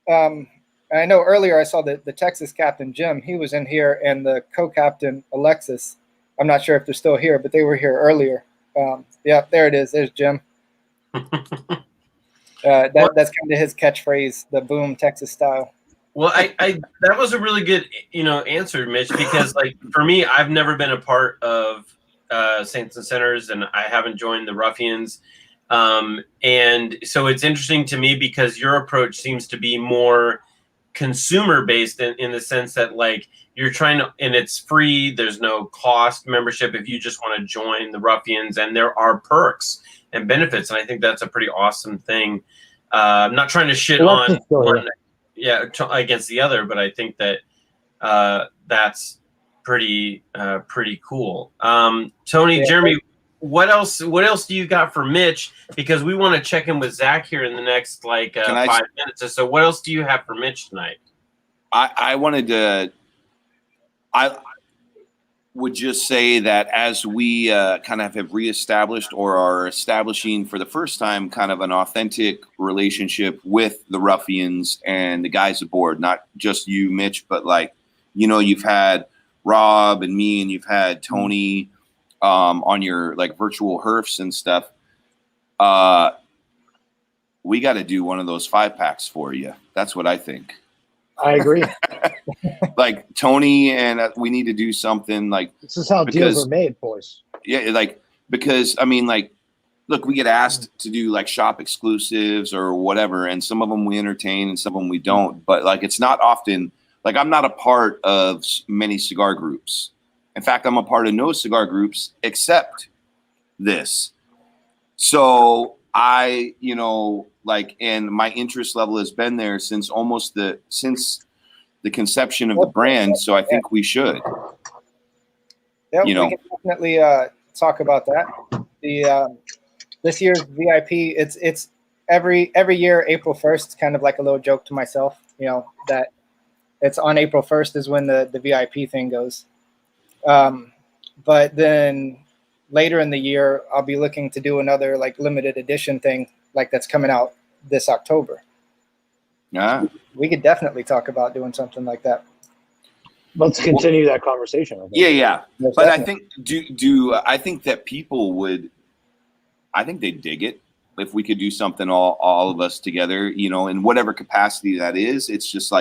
I know earlier I saw the Texas captain, Jim. He was in here, and the co-captain, Alexis. I'm not sure if they're still here, but they were here earlier. There it is. There's Jim. That's kind of his catchphrase, the boom Texas style. Well, I that was a really good answer, Mitch, because like for me, I've never been a part of Saints and Sinners, and I haven't joined the Ruffians, and so it's interesting to me because your approach seems to be more consumer based in the sense that like you're trying to, and it's free, there's no cost membership if you just want to join the Ruffians, and there are perks and benefits, and I think that's a pretty awesome thing. I'm not trying to shit on against the other, but I think that that's pretty cool. Tony, Yeah. Jeremy, what else do you got for Mitch? Because we want to check in with Zach here in the next 5 minutes or so. What else do you have for Mitch tonight? I wanted to. I would just say that as we kind of have reestablished or are establishing for the first time kind of an authentic relationship with the Ruffians and the guys aboard, not just you, Mitch, but you've had Rob and me, and you've had Tony on your virtual herfs and stuff. We got to do one of those 5-packs for you. That's what I think. I agree. Tony and we need to do something this is how deals are made, boys. Yeah, because look, we get asked to do shop exclusives or whatever, and some of them we entertain and some of them we don't. But it's not often. I'm not a part of many cigar groups. In fact, I'm a part of no cigar groups except this. So I, and my interest level has been there since the conception of the brand. So I think we should. Yeah, we can definitely talk about that. The this year's VIP, it's every year April 1st, kind of like a little joke to myself, that it's on April 1st is when the VIP thing goes. But then later in the year, I'll be looking to do another limited edition thing that's coming out this October. Yeah, we could definitely talk about doing something like that. Let's continue that conversation. Yeah. Most But definitely. I think I think that people would. I think they'd dig it if we could do something all of us together. In whatever capacity that is. It's just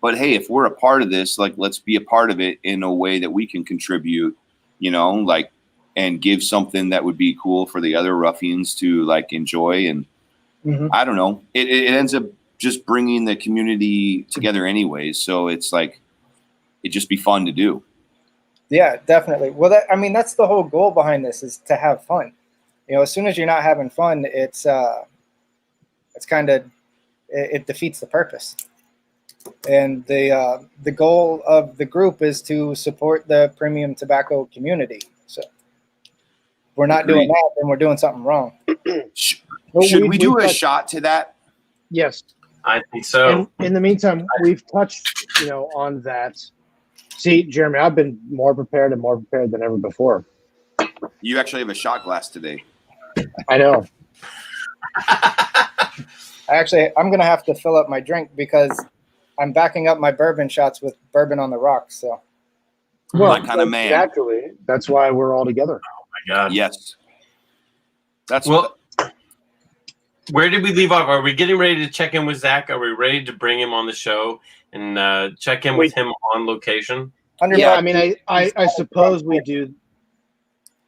but hey, if we're a part of this, let's be a part of it in a way that we can contribute. And give something that would be cool for the other Ruffians to enjoy. And I don't know, it ends up just bringing the community together anyways. So it's it'd just be fun to do. Yeah, definitely. Well, that's the whole goal behind this, is to have fun. As soon as you're not having fun, it's kind of, it defeats the purpose. And the goal of the group is to support the premium tobacco community. So if we're not doing that, then we're doing something wrong. Should we do a shot to that? Yes. I think so. In the meantime, we've touched, on that. See, Jeremy, I've been more prepared than ever before. You actually have a shot glass today. I know. I'm going to have to fill up my drink because I'm backing up my bourbon shots with bourbon on the rocks. So, my kind of man. Naturally, that's why we're all together. Oh my God. Yes. Where did we leave off? Are we getting ready to check in with Zach? Are we ready to bring him on the show and check in with him on location? Yeah, I mean, I suppose we do.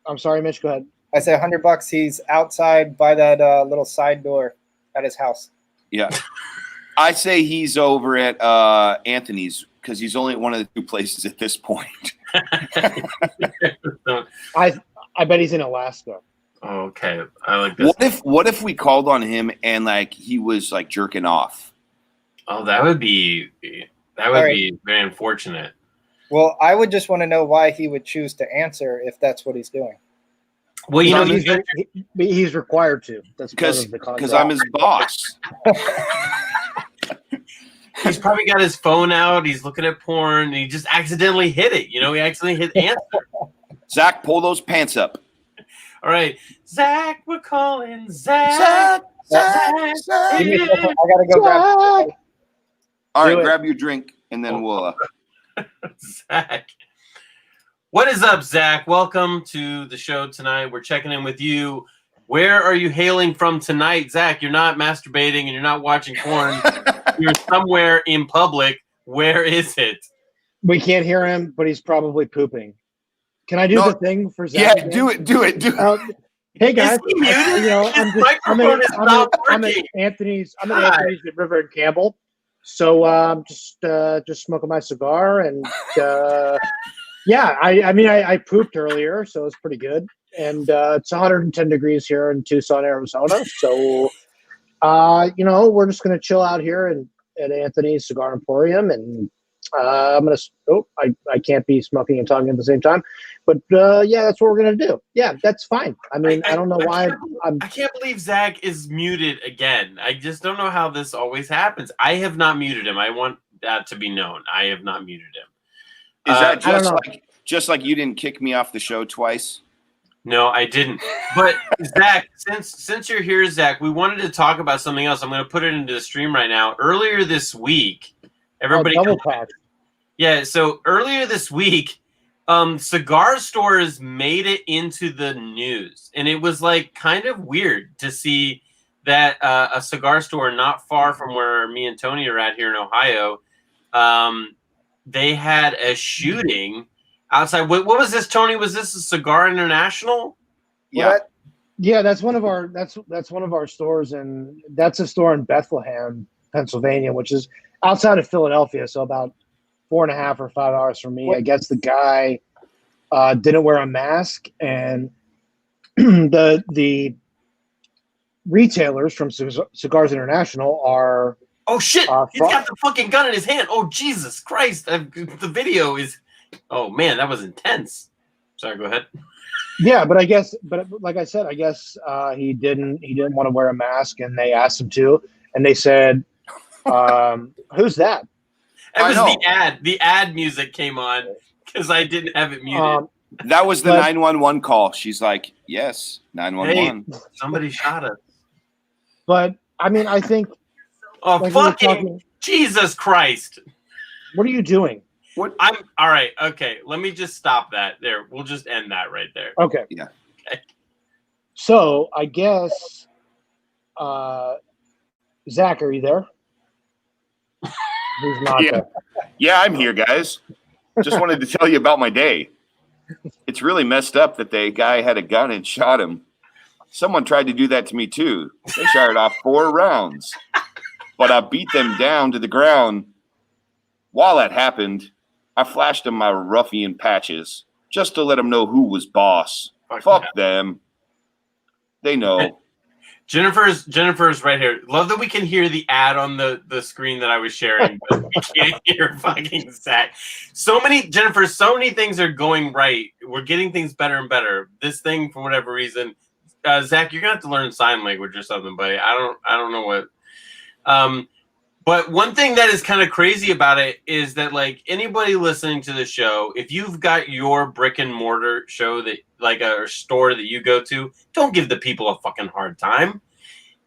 I'm sorry, Mitch, go ahead. I say $100. He's outside by that little side door at his house. Yeah. I say he's over at Anthony's because he's only at one of the two places at this point. I bet he's in Alaska. Okay, I like this. What if we called on him and he was jerking off? Oh, that would be very unfortunate. Well, I would just want to know why he would choose to answer if that's what he's doing. Well, he's required to. That's because I'm his boss. He's probably got his phone out. He's looking at porn. And he just accidentally hit it. He accidentally hit answer. Zach, pull those pants up. All right, Zach, we're calling Zach. Give me a second. I gotta go grab. All right, grab your drink and then we'll. Zach, what is up, Zach? Welcome to the show tonight. We're checking in with you. Where are you hailing from tonight, Zach? You're not masturbating and you're not watching porn. You're somewhere in public. Where is it? We can't hear him, but he's probably pooping. Can I do the thing for Zach? Yeah, do it. Hey guys, I'm at Anthony's at River and Campbell, so just smoking my cigar and yeah, I pooped earlier, so it's pretty good, and it's 110 degrees here in Tucson, Arizona, so we're just gonna chill out here at Anthony's Cigar Emporium, and I'm gonna. Oh, I can't be smoking and talking at the same time, but yeah, that's what we're gonna do. Yeah, that's fine. I mean, I don't know why. I can't believe Zach is muted again. I just don't know how this always happens. I have not muted him. I want that to be known. I have not muted him. Is that I don't know. just like you didn't kick me off the show twice? No, I didn't. But Zach, since you're here, Zach, we wanted to talk about something else. I'm going to put it into the stream right now. Earlier this week, everybody. Double pack. Yeah, so earlier this week, cigar stores made it into the news, and it was like kind of weird to see that a cigar store not far from where me and Tony are at here in Ohio, they had a shooting outside. What was this, Tony? Was this a Cigar International? Yeah. Yeah, that's one of our that's one of our stores, and that's a store in Bethlehem, Pennsylvania, which is outside of Philadelphia, so about 4.5 or 5 hours from me. I guess the guy didn't wear a mask, and the retailers from Cigars International are. Oh shit! He's got the fucking gun in his hand. Oh Jesus Christ! The video is. Oh man, that was intense. Sorry, go ahead. Yeah, but like I said, I guess he didn't want to wear a mask, and they asked him to, and they said, "Who's that?" It was the ad. The ad music came on because I didn't have it muted. That was the 911 call. She's like, "Yes, 911." Hey, somebody shot us. But I mean, I think. Oh fucking Jesus Christ! What are you doing? What? I'm all right. Okay, let me just stop that there. We'll just end that right there. Okay. Yeah. Okay. So I guess, Zach, are you there? He's not there. Yeah, I'm here, guys. Just wanted to tell you about my day. It's really messed up that the guy had a gun and shot him. Someone tried to do that to me too. They fired off 4 rounds, but I beat them down to the ground. While that happened, I flashed them my ruffian patches just to let them know who was boss. Fuck them. They know. Jennifer's right here. Love that we can hear the ad on the screen that I was sharing, but we can't hear fucking Zach. So many things are going right. We're getting things better and better. This thing, for whatever reason, Zach, you're gonna have to learn sign language or something, buddy. I don't know what. But one thing that is kind of crazy about it is that, like, anybody listening to the show, if you've got your brick and mortar show that, like, a store that you go to, don't give the people a fucking hard time.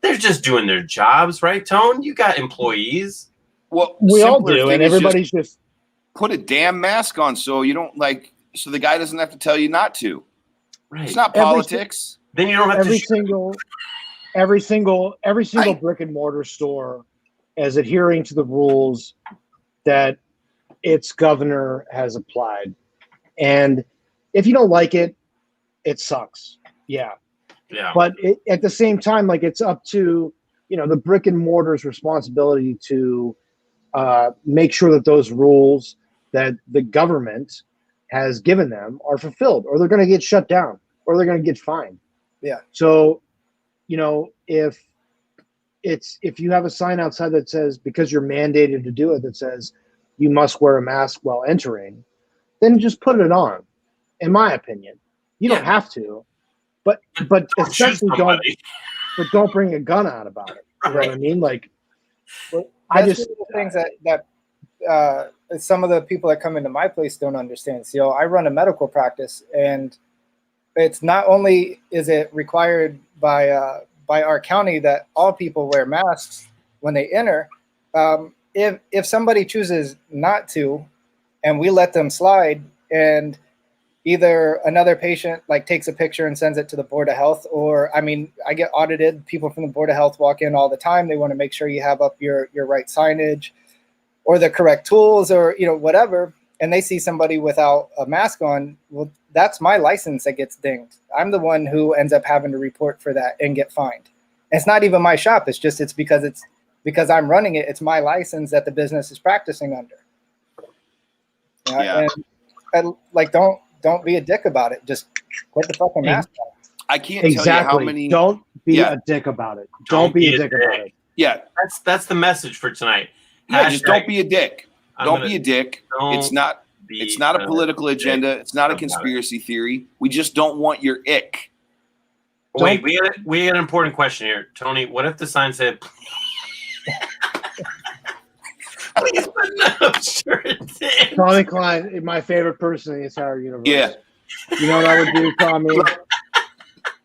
They're just doing their jobs, right, Tone? You got employees. Well, we all do, and everybody's just put a damn mask on so you don't so the guy doesn't have to tell you not to. Right. It's not politics. Then you don't have every single brick and mortar store as adhering to the rules that its governor has applied. And if you don't like it, it sucks. Yeah. But at the same time, like, it's up to, the brick and mortar's responsibility to make sure that those rules that the government has given them are fulfilled, or they're going to get shut down, or they're going to get fined. Yeah. So, if you have a sign outside that says, because you're mandated to do it, that says you must wear a mask while entering, then just put it on. In my opinion, you don't have to, but especially don't bring a gun out about it. You know what I mean? Like, things that some of the people that come into my place don't understand. So, I run a medical practice, and it's not only is it required by our county that all people wear masks when they enter. If somebody chooses not to, and we let them slide, and either another patient takes a picture and sends it to the Board of Health, or I get audited. People from the Board of Health walk in all the time. They want to make sure you have up your right signage or the correct tools, or whatever, and they see somebody without a mask on. Well, that's my license that gets dinged. I'm the one who ends up having to report for that and get fined. It's not even my shop. It's because I'm running it. It's my license that the business is practicing under. And don't be a dick about it. Just put the fucking mask on. I can't tell you how many. Don't be a dick about it. Don't be a dick about it. Yeah, that's the message for tonight. Yeah, just don't Hashtag- be a dick. I'm Don't gonna- be a dick. don't It's not be a political agenda. It's not a about it. conspiracy theory. We just don't want your ick. Wait, we had an important question here, Tony. What if the sign said, "Please put no shirts in"? Tommy Klein, my favorite person in the entire universe. Yeah. You know what I would do, Tommy? Look,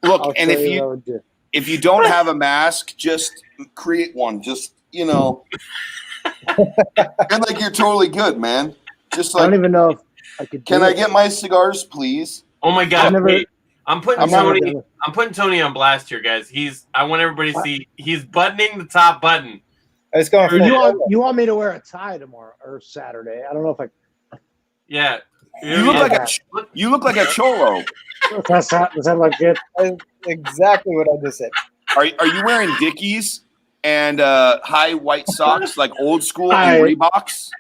I'll and tell you what I would do. if you don't have a mask, just create one. Just and like you're totally good, man. Just I don't like, even know if I could. can do I it. get my cigars, please? Oh my God! I've never- Wait, I'm putting I've never Tony. done it. I'm putting Tony on blast here, guys. I want everybody to see he's buttoning the top button. I was going for You want me to wear a tie tomorrow or Saturday? I don't know if I. Yeah, You look like a cholo. Does that look good? exactly what I just said. Are you wearing Dickies and high white socks like old school I- and Reeboks?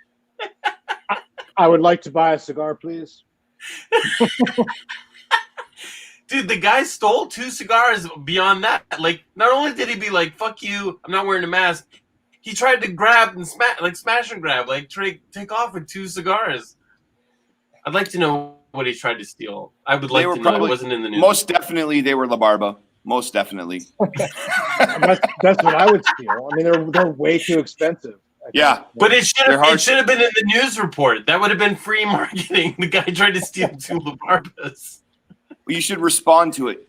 I would like to buy a cigar, please. Dude, the guy stole 2 cigars. Beyond that, like, not only did he be like, "Fuck you, I'm not wearing a mask," he tried to grab and smash and grab, like take off with 2 cigars. I'd like to know what he tried to steal. I would like They were to know. It probably- wasn't in the news. Most definitely, they were La Barba. Most definitely. That's what I would steal. I mean, they're way too expensive. I Yeah. think. But it should They're hard have been in the news report. That would have been free marketing. The guy tried to steal 2 LaBarbas. You should respond to it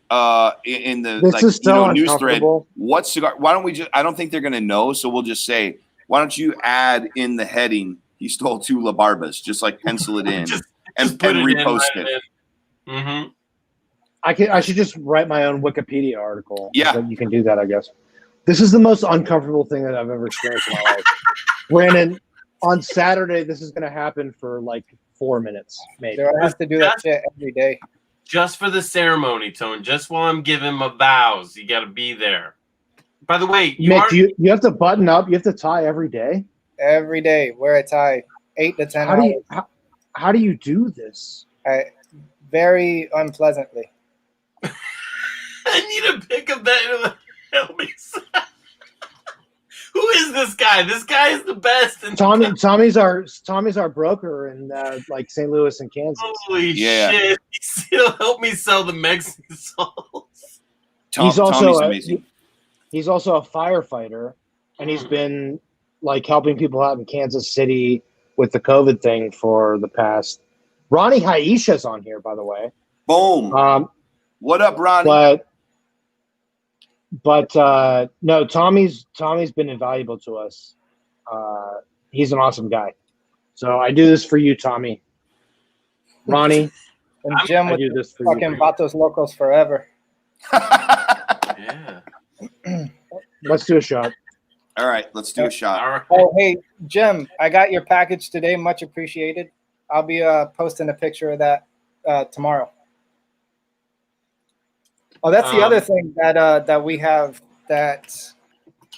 in the This is so news thread. uncomfortable. What cigar? Why don't we just? I don't think they're gonna know, so we'll just say, why don't you add in the heading? He stole 2 La Barbas. Just like pencil it in and put it in, repost write it. Mm-hmm. I should just write my own Wikipedia article. Yeah. But you can do that, I guess. This is the most uncomfortable thing that I've ever experienced in my life. Brandon, on Saturday, this is going to happen for like 4 minutes, maybe. Do I have to do that shit every day? Just for the ceremony, Tone. Just while I'm giving my vows, you got to be there. By the way, Mick, you have to button up. You have to tie every day. Every day, wear a tie, 8 to 10 hours. How do you do this? Very unpleasantly. I need a pic of that. Help me. Who is this guy? This guy is the best. Tommy's our broker in like St. Louis and Kansas. Holy shit! He'll help me sell the Mexican salts. Tommy's amazing. He's also a firefighter, and he's been like helping people out in Kansas City with the COVID thing for the past. Ronnie Haisha's on here, by the way. Boom. What up, Ronnie? But no, Tommy's been invaluable to us. He's an awesome guy. So I do this for you, Tommy. Ronnie, And Jim I with do this for fucking you. Vatos Locos forever. Yeah. Let's do a shot. All right, let's do a shot. All right. Oh, hey, Jim, I got your package today. Much appreciated. I'll be posting a picture of that tomorrow. Oh, that's the other thing that we have that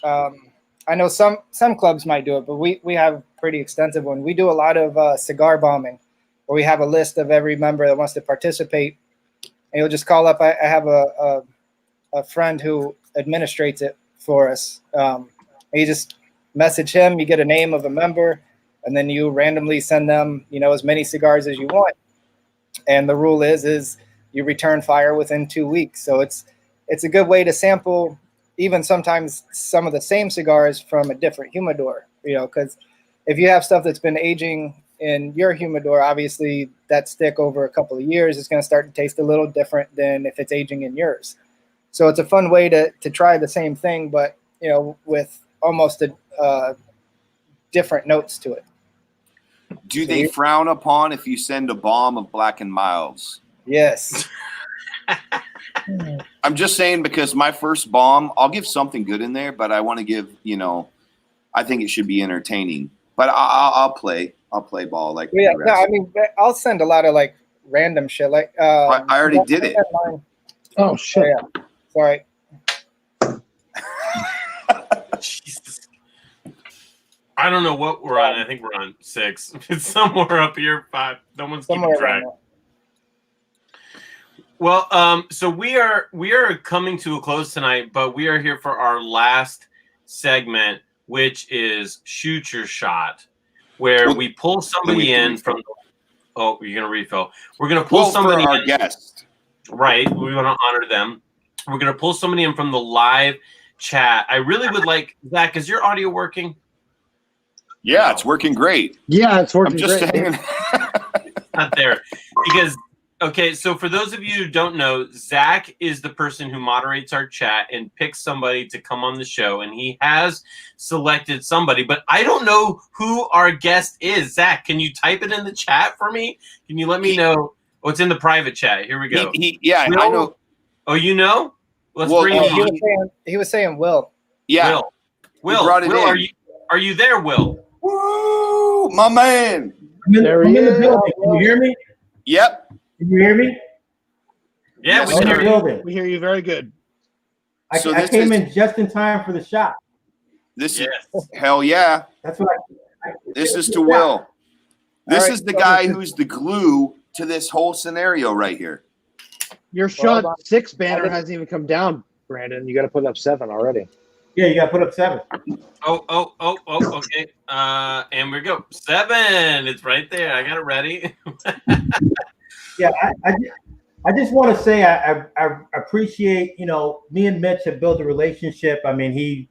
I know some clubs might do it, but we have a pretty extensive one. We do a lot of cigar bombing, where we have a list of every member that wants to participate, and you'll just call up. I have a friend who administrates it for us. You just message him, you get a name of a member, and then you randomly send them, as many cigars as you want. And the rule is you return fire within 2 weeks. So it's a good way to sample even sometimes some of the same cigars from a different humidor, because if you have stuff that's been aging in your humidor, obviously that stick over a couple of years is going to start to taste a little different than if it's aging in yours. So it's a fun way to try the same thing, but with almost different notes to it. Do they frown upon if you send a bomb of Black and Milds? Yes. I'm just saying, because my first bomb, I'll give something good in there, but I want to give, I think it should be entertaining. But I'll play ball like. Yeah, no, I mean, I'll send a lot of like random shit. Like I already did it. Oh shit! Yeah. Sorry. Jesus. I don't know what we're on. I think we're on 6. It's somewhere up here. 5. No one's keeping track. Well, so we are coming to a close tonight, but we are here for our last segment, which is shoot your shot, where we pull somebody in from. Oh, you're gonna refill. We're gonna pull somebody for our in. guest. Right, we want to honor them. We're gonna pull somebody in from the live chat. I really would like Zach. Is your audio working? Yeah, it's working great. Yeah, it's working I'm just great. saying. Not there because. Okay, so for those of you who don't know, Zach is the person who moderates our chat and picks somebody to come on the show, and he has selected somebody, but I don't know who our guest is. Zach, can you type it in the chat for me? Can you let me know? Oh, it's in the private chat. Here we go. Yeah, Will? I know. Oh, you know? Let's Well, bring him on. He was saying Will. Yeah. Will, are you there, Will? Woo, my man. There he I'm in the is. building. Can you hear me? Yep. Can you hear me? Yeah, Yes, we I'm can in hear the you. building. We hear you very good. I came in just in time for the shot. This Yes. is hell yeah. That's what This is to Will. This right, is the guy who's the glue to this whole scenario right here. Your Well, shot 6 banner hasn't even come down, Brandon. You got to put up 7 already. Yeah, you got to put up 7. Oh, okay. And we go. 7. It's right there. I got it ready. Yeah, I just want to say I appreciate, me and Mitch have built a relationship. I mean, he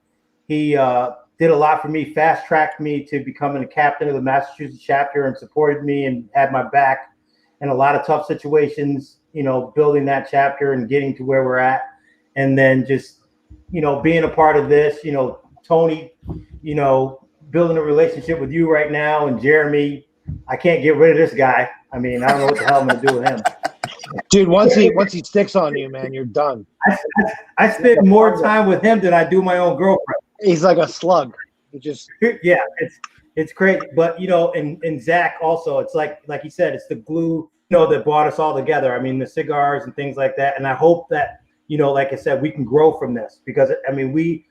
did a lot for me, fast-tracked me to becoming a captain of the Massachusetts chapter and supported me and had my back in a lot of tough situations, building that chapter and getting to where we're at. And then just, being a part of this, Tony, building a relationship with you right now, and Jeremy. I can't get rid of this guy. I mean, I don't know what the hell I'm going to do with him. Dude, once he sticks on you, man, you're done. I spend more time with him than I do my own girlfriend. He's like a slug. He just Yeah, it's crazy. But and Zach also, it's like he said, it's the glue, that brought us all together. I mean, the cigars and things like that. And I hope that, like I said, we can grow from this, because I mean, we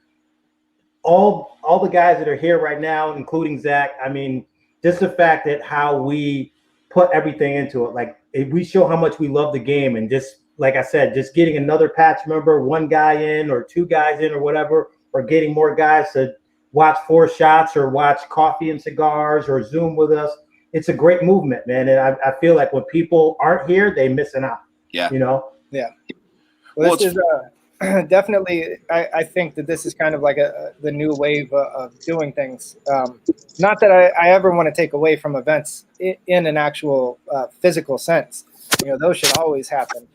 all the guys that are here right now, including Zach, I mean, just the fact that how we put everything into it, like if we show how much we love the game, and just like I said, just getting another patch member, 1 guy in or 2 guys in or whatever, or getting more guys to watch 4 shots or watch Coffee and Cigars or Zoom with us. It's a great movement, man. And I feel like when people aren't here, they're missing out. Yeah. Yeah. Well, this is definitely, I think that this is kind of like the new wave of doing things. Not that I ever want to take away from events in an actual physical sense. Those should always happen.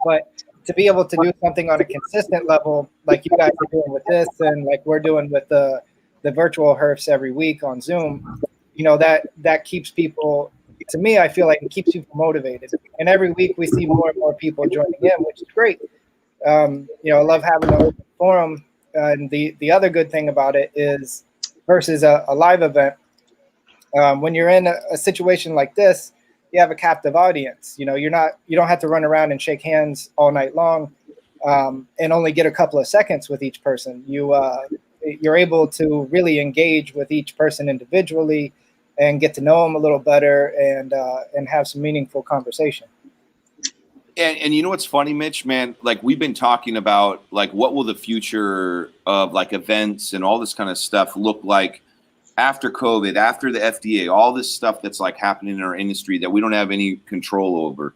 But to be able to do something on a consistent level, like you guys are doing with this, and like we're doing with the virtual HERFs every week on Zoom, that keeps people, to me, I feel like it keeps people motivated. And every week we see more and more people joining in, which is great. I love having an open forum. And the other good thing about it is, versus a live event, when you're in a situation like this, you have a captive audience. You don't have to run around and shake hands all night long, and only get a couple of seconds with each person. You're able to really engage with each person individually and get to know them a little better, and have some meaningful conversation. And you know what's funny, Mitch, man? Like, we've been talking about, like, what will the future of, like, events and all this kind of stuff look like after COVID, after the FDA, all this stuff that's, like, happening in our industry that we don't have any control over.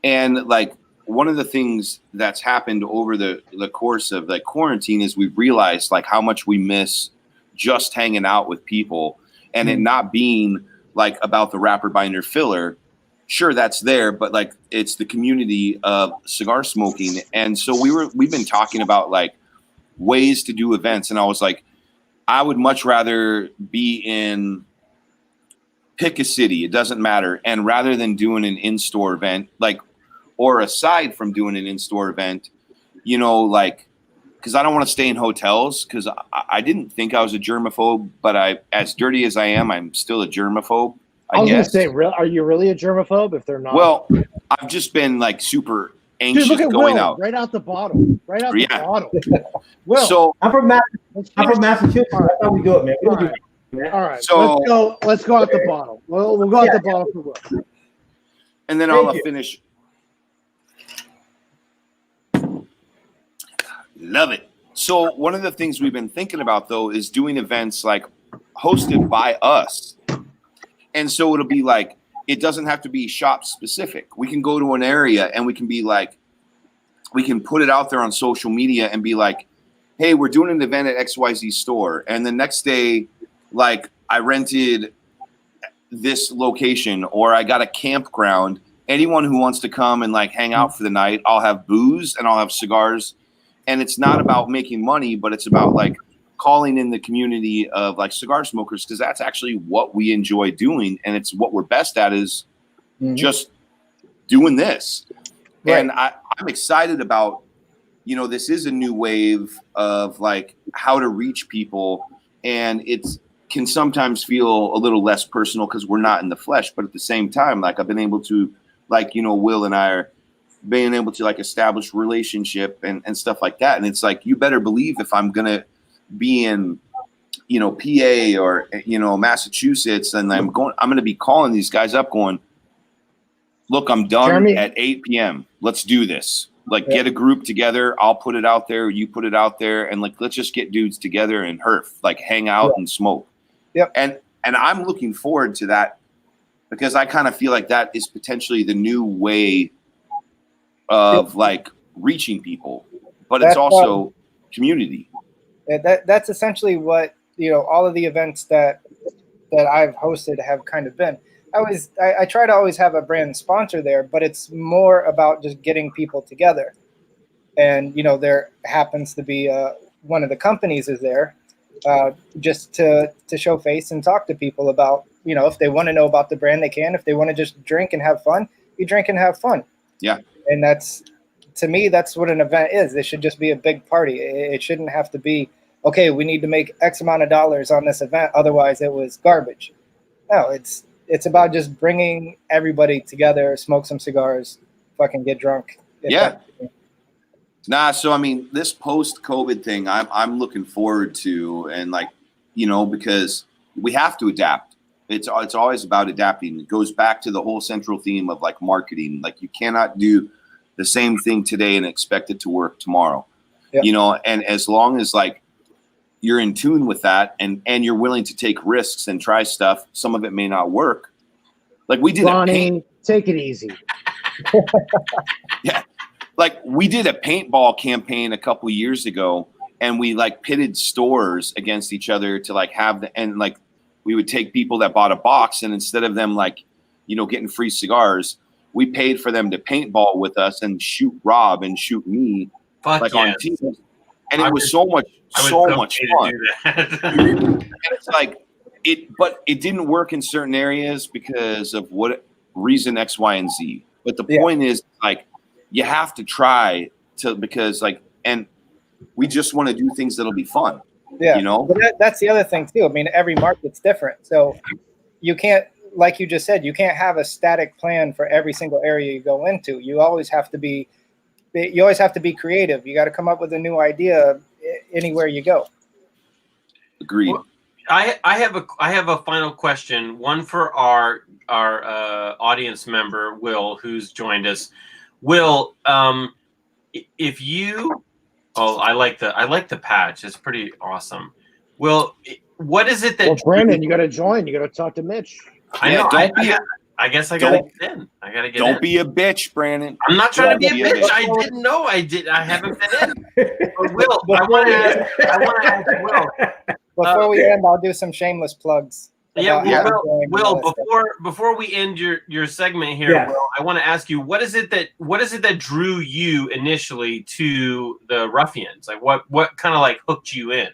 And, like, one of the things that's happened over the course of, like, quarantine is we've realized, like, how much we miss just hanging out with people, and it not being, like, about the wrapper, binder, filler. Sure, that's there, but like it's the community of cigar smoking. And so we've been talking about like ways to do events. And I was like, I would much rather be pick a city, it doesn't matter. And rather than doing an in-store event, like, or aside from doing an in-store event, like, because I don't want to stay in hotels, because I didn't think I was a germaphobe, but as dirty as I am, I'm still a germaphobe. I was going to say, are you really a germaphobe if they're not? Well, I've just been like super anxious. Dude, look at going Will, out. Right out the bottle. Right out the bottle. Will. So I'm from Massachusetts. That's how we do it, man. All right. So let's go out the bottle. We'll go out the bottle for Will. And then I'll finish. Love it. So one of the things we've been thinking about though is doing events like hosted by us. And so it'll be like, it doesn't have to be shop specific. We can go to an area and we can be like, we can put it out there on social media and be like, hey, we're doing an event at XYZ store. And the next day, like I rented this location or I got a campground. Anyone who wants to come and like hang out for the night, I'll have booze and I'll have cigars. And it's not about making money, but it's about like calling in the community of like cigar smokers, because that's actually what we enjoy doing. And it's what we're best at is just doing this. Right. And I'm excited about, you know, this is a new wave of like how to reach people. And it's can sometimes feel a little less personal because we're not in the flesh. But at the same time, like I've been able to, like, you know, Will and I are being able to like establish relationship and stuff like that. And it's like, you better believe if I'm going to be in, you know, PA or, you know, Massachusetts, and I'm going to be calling these guys up going, look, I'm done Jeremy, at 8 p.m. Let's do this. Like get a group together. I'll put it out there. You put it out there. And like, let's just get dudes together and herf, like hang out and smoke. Yep. And I'm looking forward to that because I kind of feel like that is potentially the new way of like reaching people, but it's also community. That's essentially what, you know, all of the events that I've hosted have kind of been. I try to always have a brand sponsor there, but it's more about just getting people together. And, you know, there happens to be one of the companies is there just to show face and talk to people about, you know, if they want to know about the brand, they can. If they want to just drink and have fun, you drink and have fun. Yeah. And that's, to me, that's what an event is. It should just be a big party. It shouldn't have to be, okay, we need to make X amount of dollars on this event. Otherwise it was garbage. No, it's about just bringing everybody together, smoke some cigars, fucking get drunk. Yeah. Nah, so I mean, this post-COVID thing, I'm looking forward to, and like, you know, because we have to adapt. It's always about adapting. It goes back to the whole central theme of like marketing. Like you cannot do the same thing today and expect it to work tomorrow. Yep. You know, and as long as like you're in tune with that and you're willing to take risks and try stuff, some of it may not work. Like we did Ronnie, take it easy. Yeah. Like we did a paintball campaign a couple years ago, and we like pitted stores against each other to like have and like we would take people that bought a box, and instead of them like, you know, getting free cigars, we paid for them to paintball with us and shoot Rob and shoot me. Fuck like yes. on teams. And it was so much fun. And it's like but it didn't work in certain areas because of what reason X, Y, and Z. But the point is like you have to try to, because like, and we just want to do things that'll be fun. Yeah, you know, but that's the other thing too. I mean, every market's different, so you can't, like you just said, you can't have a static plan for every single area you go into. You always have to be creative. You got to come up with a new idea anywhere you go. Agreed. Well, I have a final question, one for our audience member Will, who's joined us. Will, if you I like the patch. It's pretty awesome. Will, what is it that? Well, Brandon, you got to join. You got to talk to Mitch. I know. I guess I gotta get in. I gotta get in. Don't be a bitch, Brandon. I'm not trying to be a bitch. I didn't know. I haven't been in. But Will, I want to ask Will. Before we end, I'll do some shameless plugs. Will, before we end your segment here, Will, I want to ask you, what is it that drew you initially to the Ruffians? Like what kind of like hooked you in?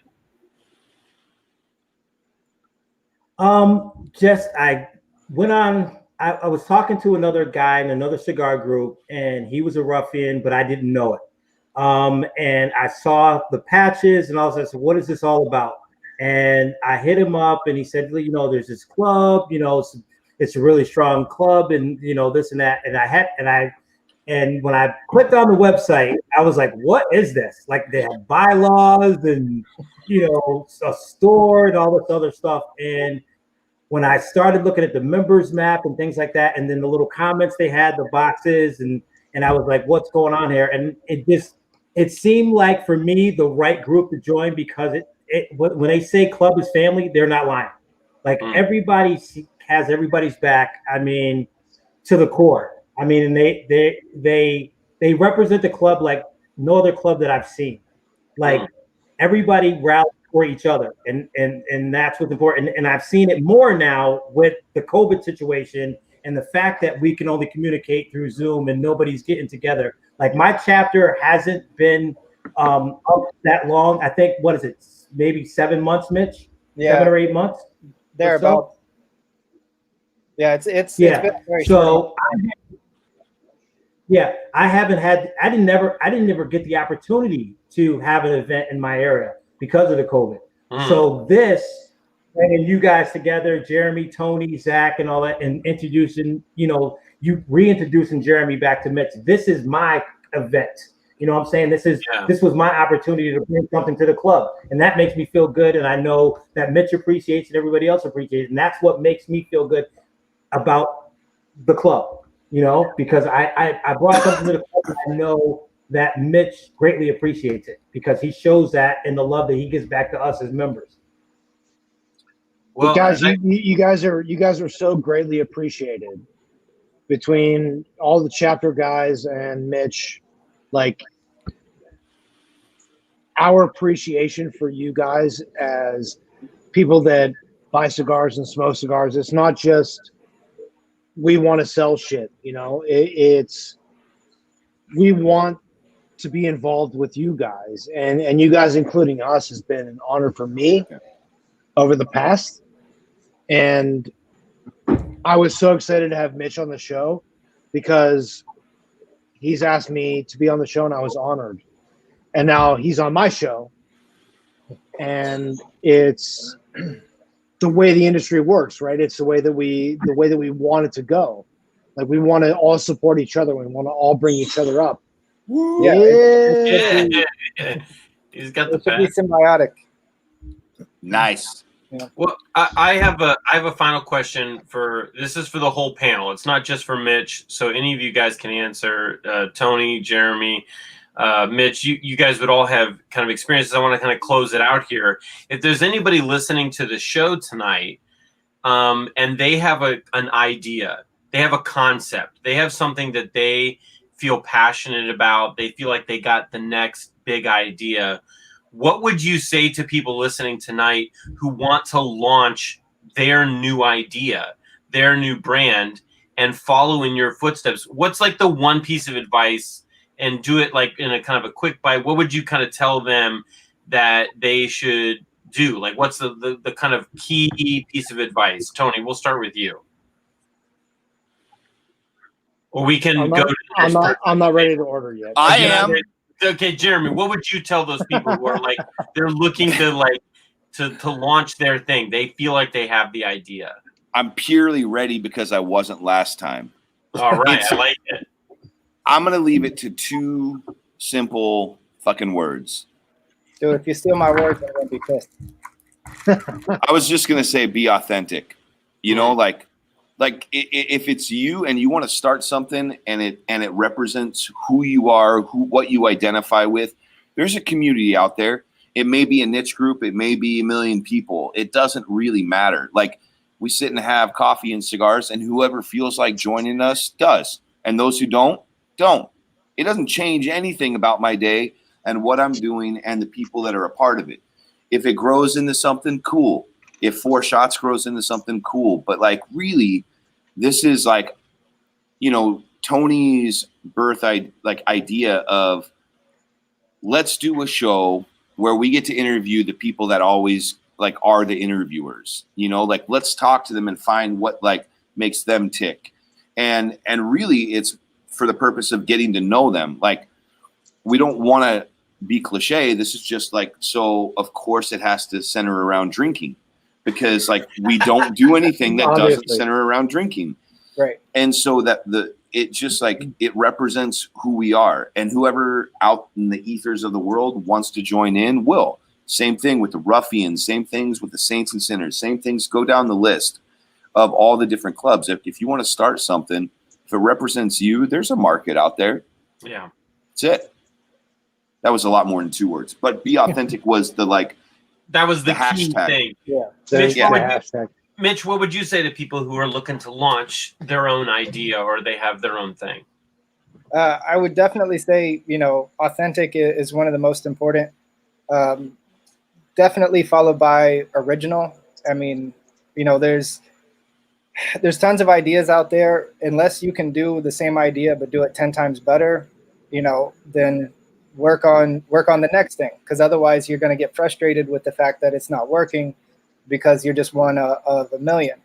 I went on. I was talking to another guy in another cigar group, and he was a Ruffian, but I didn't know it. And I saw the patches, and I was like, so what is this all about? And I hit him up, and he said, you know, there's this club, you know, it's a really strong club, and you know, this and that. And when I clicked on the website, I was like, what is this? Like they have bylaws and, you know, a store and all this other stuff. And when I started looking at the members map and things like that, and then the little comments they had, the boxes, and I was like, what's going on here? And it just it seemed like for me the right group to join, because when they say club is family, they're not lying. Like everybody has everybody's back. I mean, to the core. I mean, and they represent the club like no other club that I've seen. Like everybody rallies for each other, and that's what's important. And I've seen it more now with the COVID situation and the fact that we can only communicate through Zoom and nobody's getting together. Like my chapter hasn't been up that long. I think, what is it? Maybe 7 months, Mitch? Yeah. 7 or 8 months? Thereabout. Yeah, it's yeah. been very so I didn't never get the opportunity to have an event in my area because of the COVID. So this, bringing you guys together, Jeremy, Tony, Zach, and all that, and introducing, you reintroducing Jeremy back to Mitch. This is my event. You know what I'm saying? This was my opportunity to bring something to the club. And that makes me feel good. And I know that Mitch appreciates it, everybody else appreciates it. And that's what makes me feel good about the club, because I brought something to the club, and I know that Mitch greatly appreciates it because he shows that in the love that he gives back to us as members. Well, guys, you guys are so greatly appreciated between all the chapter guys and Mitch. Like, our appreciation for you guys as people that buy cigars and smoke cigars, it's not just we want to sell shit, it's we want to be involved with you guys, and you guys including us has been an honor for me over the past. And I was so excited to have Mitch on the show because he's asked me to be on the show, and I was honored. And now he's on my show, and it's the way the industry works, right? It's the way that we want it to go. Like, we want to all support each other. We want to all bring each other up. Yeah. He's got the be symbiotic. Nice. Yeah. Well, I have a final question this is for the whole panel. It's not just for Mitch, so any of you guys can answer. Tony, Jeremy, Mitch, you guys would all have kind of experiences. I want to kind of close it out here. If there's anybody listening to the show tonight, and they have an idea, they have a concept, they have something that they feel passionate about, they feel like they got the next big idea, what would you say to people listening tonight who want to launch their new idea, their new brand, and follow in your footsteps? What's like the one piece of advice, and do it like in a kind of a quick bite? What would you kind of tell them that they should do? Like, what's the kind of key piece of advice? Tony, we'll start with you. Or we can go to I'm not ready to order yet. I am. Okay, Jeremy, what would you tell those people who are like, they're looking to launch their thing? They feel like they have the idea. I'm purely ready because I wasn't last time. All right, I like it. I'm going to leave it to 2 simple fucking words. Dude, if you steal my words, I'm going to be pissed. I was just going to say be authentic. Like if it's you and you want to start something and it represents who you are, what you identify with, there's a community out there. It may be a niche group, it may be 1 million people. It doesn't really matter. Like, we sit and have coffee and cigars, and whoever feels like joining us does. And those who don't. It doesn't change anything about my day and what I'm doing and the people that are a part of it. If it grows into something, cool. If 4 Shots grows into something, cool. But like, really, this is like, Tony's idea of, let's do a show where we get to interview the people that always are the interviewers, let's talk to them and find what makes them tick. And really it's for the purpose of getting to know them. Like, we don't want to be cliche. This is just so of course it has to center around drinking, because we don't do anything that doesn't center around drinking. Right. And so that it just it represents who we are, and whoever out in the ethers of the world wants to join in will. Same thing with the Ruffians, same things with the Saints and Sinners, same things. Go down the list of all the different clubs. If you want to start something, if it represents you, there's a market out there. Yeah. That's it. That was a lot more than 2 words. But be authentic was the That was the the key hashtag. thing. Yeah. Mitch, Yeah. what would Hashtag. Mitch, what would you say to people who are looking to launch their own idea or they have their own thing? I would definitely say, authentic is one of the most important. Definitely followed by original. I mean, there's tons of ideas out there. Unless you can do the same idea but do it 10 times better, then work on the next thing. Because otherwise, you're going to get frustrated with the fact that it's not working because you're just one of a million.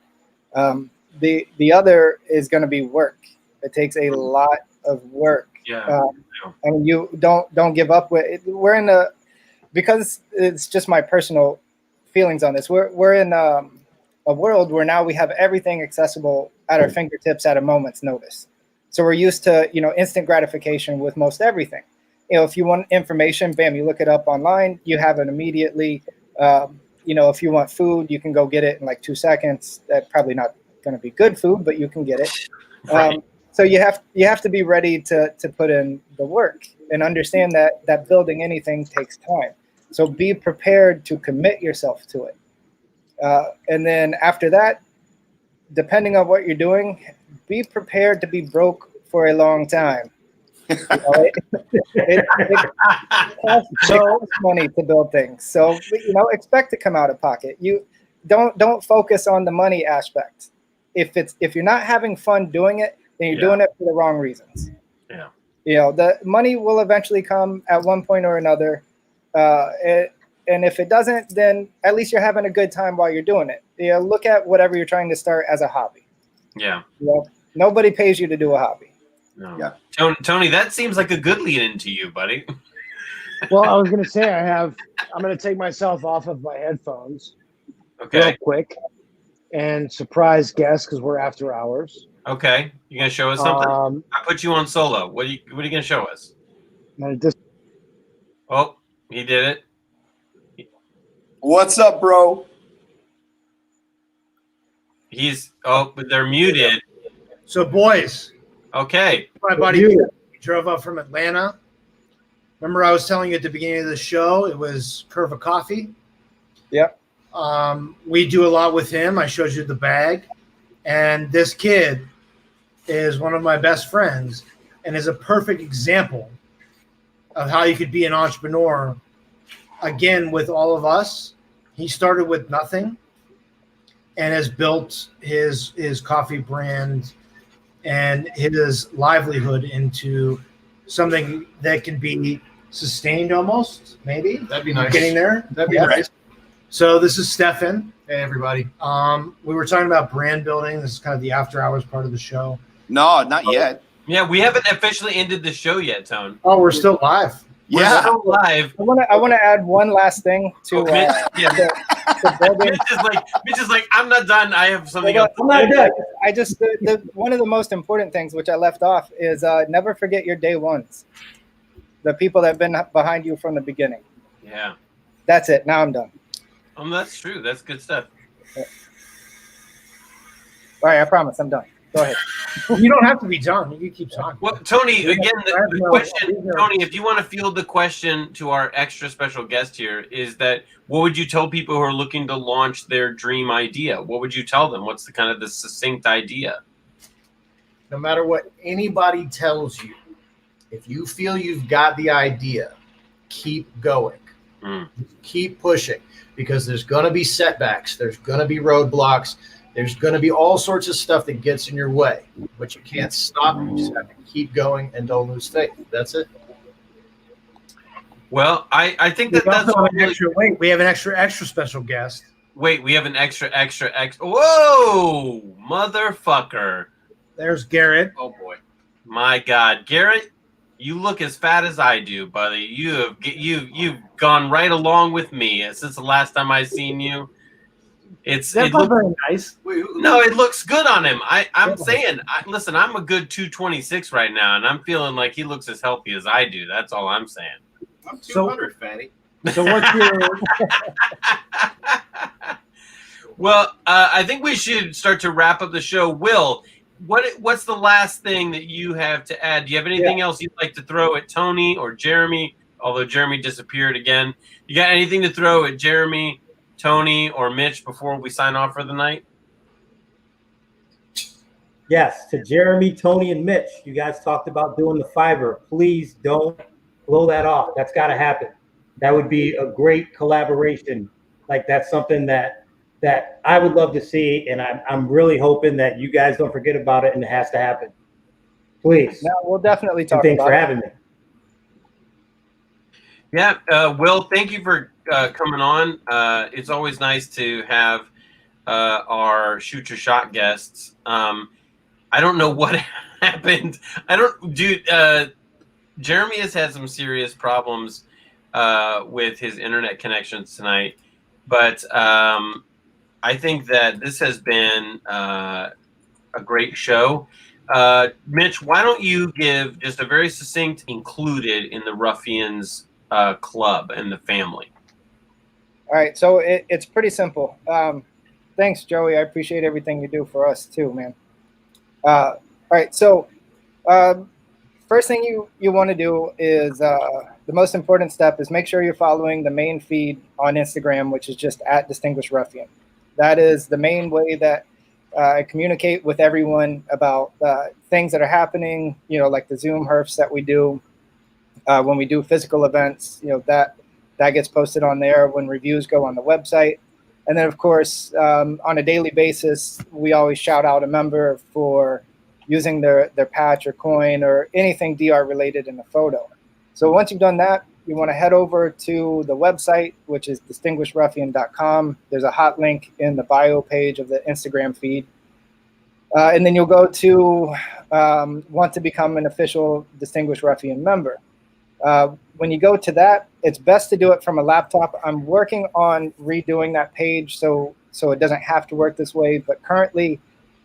The other is going to be work. It takes a lot of work. Yeah. And you don't give up. We're in because it's just my personal feelings on this. We're in a world where now we have everything accessible at our fingertips at a moment's notice. So we're used to instant gratification with most everything. If you want information, bam, you look it up online, you have it immediately. If you want food, you can go get it in like 2 seconds. That's probably not going to be good food, but you can get it. Right. So you have to be ready to put in the work and understand that building anything takes time. So be prepared to commit yourself to it. And then after that, depending on what you're doing, be prepared to be broke for a long time. It costs money to build things. So expect to come out of pocket. You don't focus on the money aspect. If you're not having fun doing it, then you're doing it for the wrong reasons. Yeah. The money will eventually come at one point or another. And if it doesn't, then at least you're having a good time while you're doing it. Look at whatever you're trying to start as a hobby. Yeah. Nobody pays you to do a hobby. No. Yeah. Tony, that seems like a good lead into you, buddy. Well, I was going to say I'm going to take myself off of my headphones real Okay. quick and surprise guests because we're after hours. Okay. You gonna show us something? I put you on solo. What are you gonna show us? Oh, he did it. What's up, bro? But they're muted. So, boys, Okay. my buddy drove up from Atlanta. Remember, I was telling you at the beginning of the show, it was Curva Coffee. Yep. We do a lot with him. I showed you the bag. And this kid is one of my best friends and is a perfect example of how you could be an entrepreneur. Again, with all of us, he started with nothing and has built his coffee brand and his livelihood into something that can be sustained almost, maybe. That'd be nice. Getting there. That'd be nice. So this is Stefan. Hey, everybody. We were talking about brand building. This is kind of the after hours part of the show. No, not yet. Yeah, we haven't officially ended the show yet, Tone. Oh, we're still live. We're still live. I want to add one last thing to to building. Mitch is like, I'm not done. I have something else. I'm not done. I just one of the most important things which I left off is never forget your day ones. The people that have been behind you from the beginning. Yeah. That's it. Now I'm done. That's true. That's good stuff. All right, I promise I'm done. Go ahead. You don't have to be done. You can keep talking. Well, Tony, again, the question, Tony, if you want to field the question to our extra special guest here, is that what would you tell people who are looking to launch their dream idea? What would you tell them? What's the succinct idea? No matter what anybody tells you, if you feel you've got the idea, keep going. Keep pushing, because there's going to be setbacks. There's going to be roadblocks. There's going to be all sorts of stuff that gets in your way, but you can't stop. You just have to keep going and don't lose faith. That's it. Well, I think that's Wait, we have an extra special guest. Wait, we have an extra. Whoa, motherfucker! There's Garrett. Oh boy, my God, Garrett, you look as fat as I do, buddy. You've gone right along with me since the last time I seen you. That's not very nice. No, it looks good on him. I'm saying, listen, I'm a good 226 right now, and I'm feeling like he looks as healthy as I do. That's all I'm saying. I'm 200, fatty. So what's your? Well, I think we should start to wrap up the show. Will, what's the last thing that you have to add? Do you have anything else you'd like to throw at Tony or Jeremy although Jeremy disappeared again. You got anything to throw at Jeremy, Tony, or Mitch before we sign off for the night? Yes, to Jeremy, Tony, and Mitch, you guys talked about doing the Fiverr. Please don't blow that off. That's got to happen. That would be a great collaboration. Like, that's something that I would love to see, and I'm really hoping that you guys don't forget about it, and it has to happen. Please. No, we'll definitely talk Thanks about for it. having me. Yeah, Will, thank you for coming on. It's always nice to have our Shoot Your Shot guests. I don't know what happened. Jeremy has had some serious problems with his internet connections tonight, but I think that this has been a great show. Mitch, why don't you give just a very succinct included in the Ruffians club and the family? All right, so it's pretty simple. Thanks, Joey. I appreciate everything you do for us too, man. All right, so first thing you want to do is the most important step is make sure you're following the main feed on Instagram, which is just @DistinguishedRuffian. That is the main way that I communicate with everyone about things that are happening, like the Zoom herfs that we do. When we do physical events, that gets posted on there. When reviews go on the website. And then, of course, on a daily basis, we always shout out a member for using their patch or coin or anything DR related in a photo. So once you've done that, you want to head over to the website, which is distinguishedruffian.com. There's a hot link in the bio page of the Instagram feed. And then you'll go to want to become an official Distinguished Ruffian member. When you go to that, it's best to do it from a laptop. I'm working on redoing that page so it doesn't have to work this way. But currently,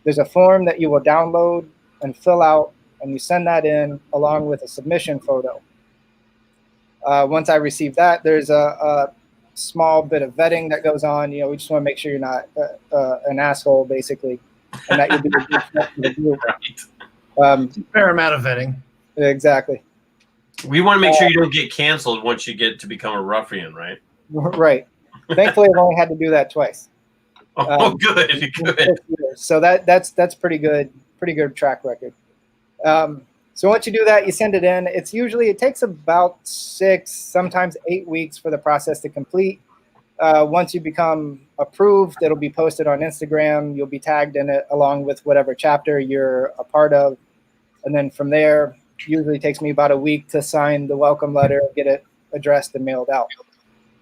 there's a form that you will download and fill out, and you send that in along with a submission photo. Once I receive that, there's a small bit of vetting that goes on. We just want to make sure you're not an asshole, basically, and that you'll be a good fit for the group. Fair amount of vetting. Exactly. We want to make sure you don't get canceled once you get to become a ruffian, right? Right. Thankfully, I've only had to do that twice. Oh, good. So that's pretty good track record. So once you do that, you send it in. It takes about 6, sometimes 8 weeks for the process to complete. Once you become approved, it'll be posted on Instagram. You'll be tagged in it along with whatever chapter you're a part of. And then from there, usually takes me about a week to sign the welcome letter, get it addressed and mailed out.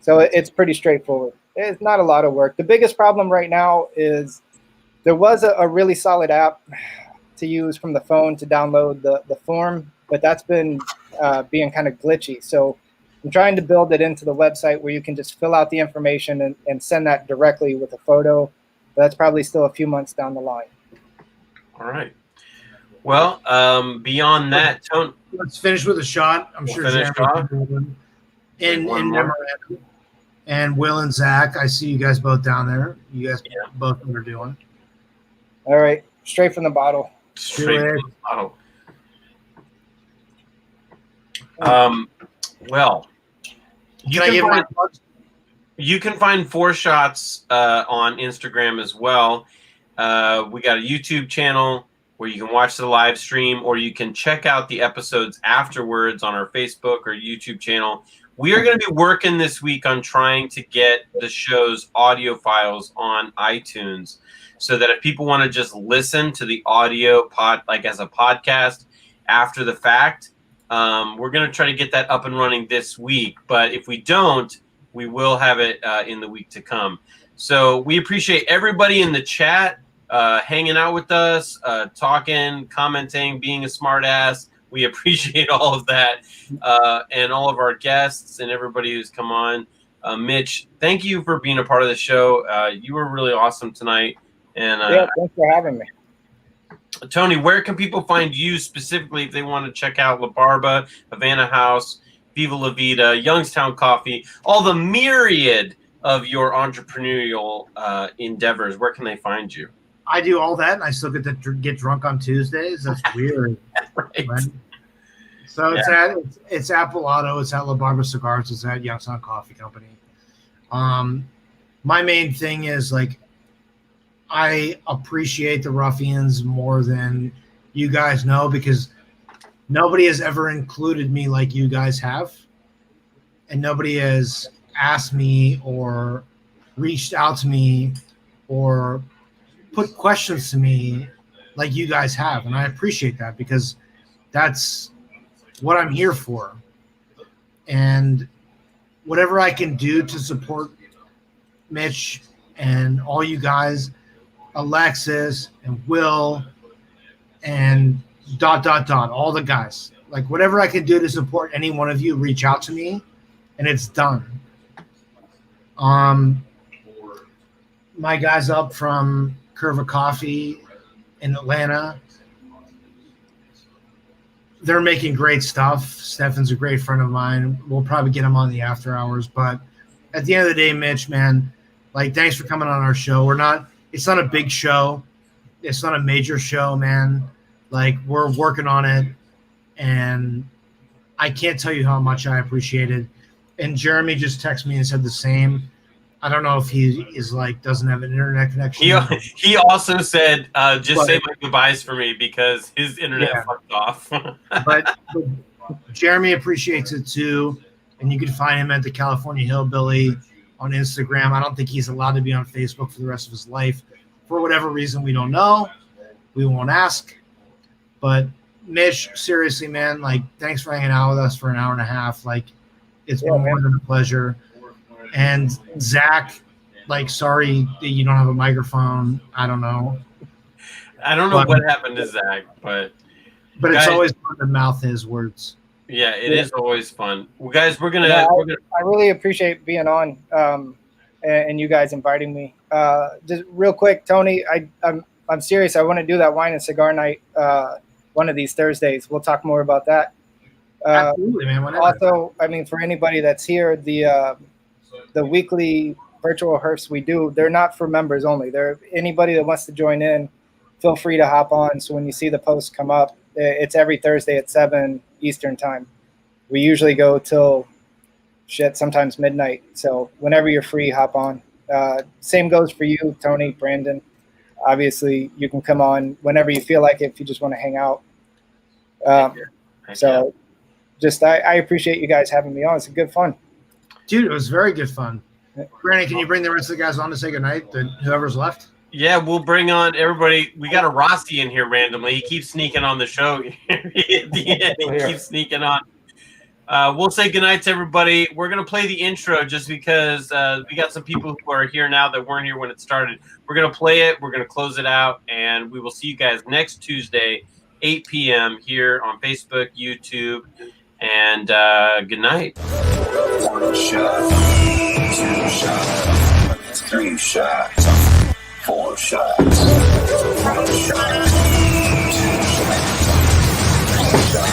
So it's pretty straightforward. It's not a lot of work. The biggest problem right now is there was a really solid app to use from the phone to download the form, but that's been being kind of glitchy. So I'm trying to build it into the website where you can just fill out the information and send that directly with a photo. But that's probably still a few months down the line. All right. Well, beyond that, Tony, let's finish with a shot. I'm sure Jeremy in memorandum. And Will and Zach, I see you guys both down there. You guys both know what you're doing. All right, straight from the bottle. Straight from the bottle. Well, you can find 4 Shots on Instagram as well. We got a YouTube channel where you can watch the live stream, or you can check out the episodes afterwards on our Facebook or YouTube channel. We are going to be working this week on trying to get the show's audio files on iTunes so that if people want to just listen to the audio as a podcast after the fact, we're going to try to get that up and running this week. But if we don't, we will have it in the week to come. So we appreciate everybody in the chat hanging out with us, talking, commenting, being a smart ass. We appreciate all of that, and all of our guests and everybody who's come on. Mitch, thank you for being a part of the show. You were really awesome tonight. And thanks for having me. Tony, where can people find you specifically if they want to check out La Barba, Havana House, Viva La Vida, Youngstown Coffee, all the myriad of your entrepreneurial endeavors? Where can they find you? I do all that, and I still get to get drunk on Tuesdays. That's weird. Right. So it's at Pilato, it's at La Barba Cigars, it's at Youngstown Coffee Company. My main thing is like I appreciate the Ruffians more than you guys know because nobody has ever included me like you guys have, and nobody has asked me or reached out to me or put questions to me like you guys have, and I appreciate that because that's what I'm here for. And whatever I can do to support Mitch and all you guys, Alexis and Will and ... all the guys, like whatever I can do to support any one of you, reach out to me and it's done. My guys up from Curva Coffee in Atlanta, they're making great stuff. Stefan's a great friend of mine. We'll probably get him on the after hours, but at the end of the day, Mitch, man, like, thanks for coming on our show. It's not a big show. It's not a major show, man. Like, we're working on it, and I can't tell you how much I appreciate it. And Jeremy just texted me and said the same. I don't know if he is like doesn't have an internet connection. He also said, say my goodbyes for me because his internet fucked off. but Jeremy appreciates it too, and you can find him at the California Hillbilly on Instagram. I don't think he's allowed to be on Facebook for the rest of his life for whatever reason. We don't know. We won't ask. But Mitch, seriously, man, like, thanks for hanging out with us for an hour and a half. Like, it's been more than a pleasure. And Zach, like, sorry that you don't have a microphone. I don't know. What happened to Zach, but guys, it's always fun to mouth his words. Yeah, it is always fun. Well, guys, we're gonna. I really appreciate being on, and you guys inviting me. Just real quick, Tony, I'm serious. I want to do that wine and cigar night one of these Thursdays. We'll talk more about that. Absolutely, man. Whenever. Also, I mean, for anybody that's here, the weekly virtual herfs we do, they're not for members only. They're anybody that wants to join in. Feel free to hop on. So when you see the posts come up, it's every Thursday at 7 Eastern time. We usually go till sometimes midnight. So whenever you're free, hop on. Same goes for you, Tony, Brandon. Obviously, you can come on whenever you feel like it if you just want to hang out. I appreciate you guys having me on. It's good fun. Dude, it was very good fun. Brandon, can you bring the rest of the guys on to say goodnight, whoever's left? Yeah, we'll bring on everybody. We got a Rossi in here randomly. He keeps sneaking on the show. At the end, he keeps sneaking on. We'll say goodnight to everybody. We're going to play the intro just because we got some people who are here now that weren't here when it started. We're going to play it. We're going to close it out, and we will see you guys next Tuesday, 8 p.m. here on Facebook, YouTube, and good night. 1 shot, 2 shots, 3 shots, 4 shots, 1 shot, 2 shots, 3 shots.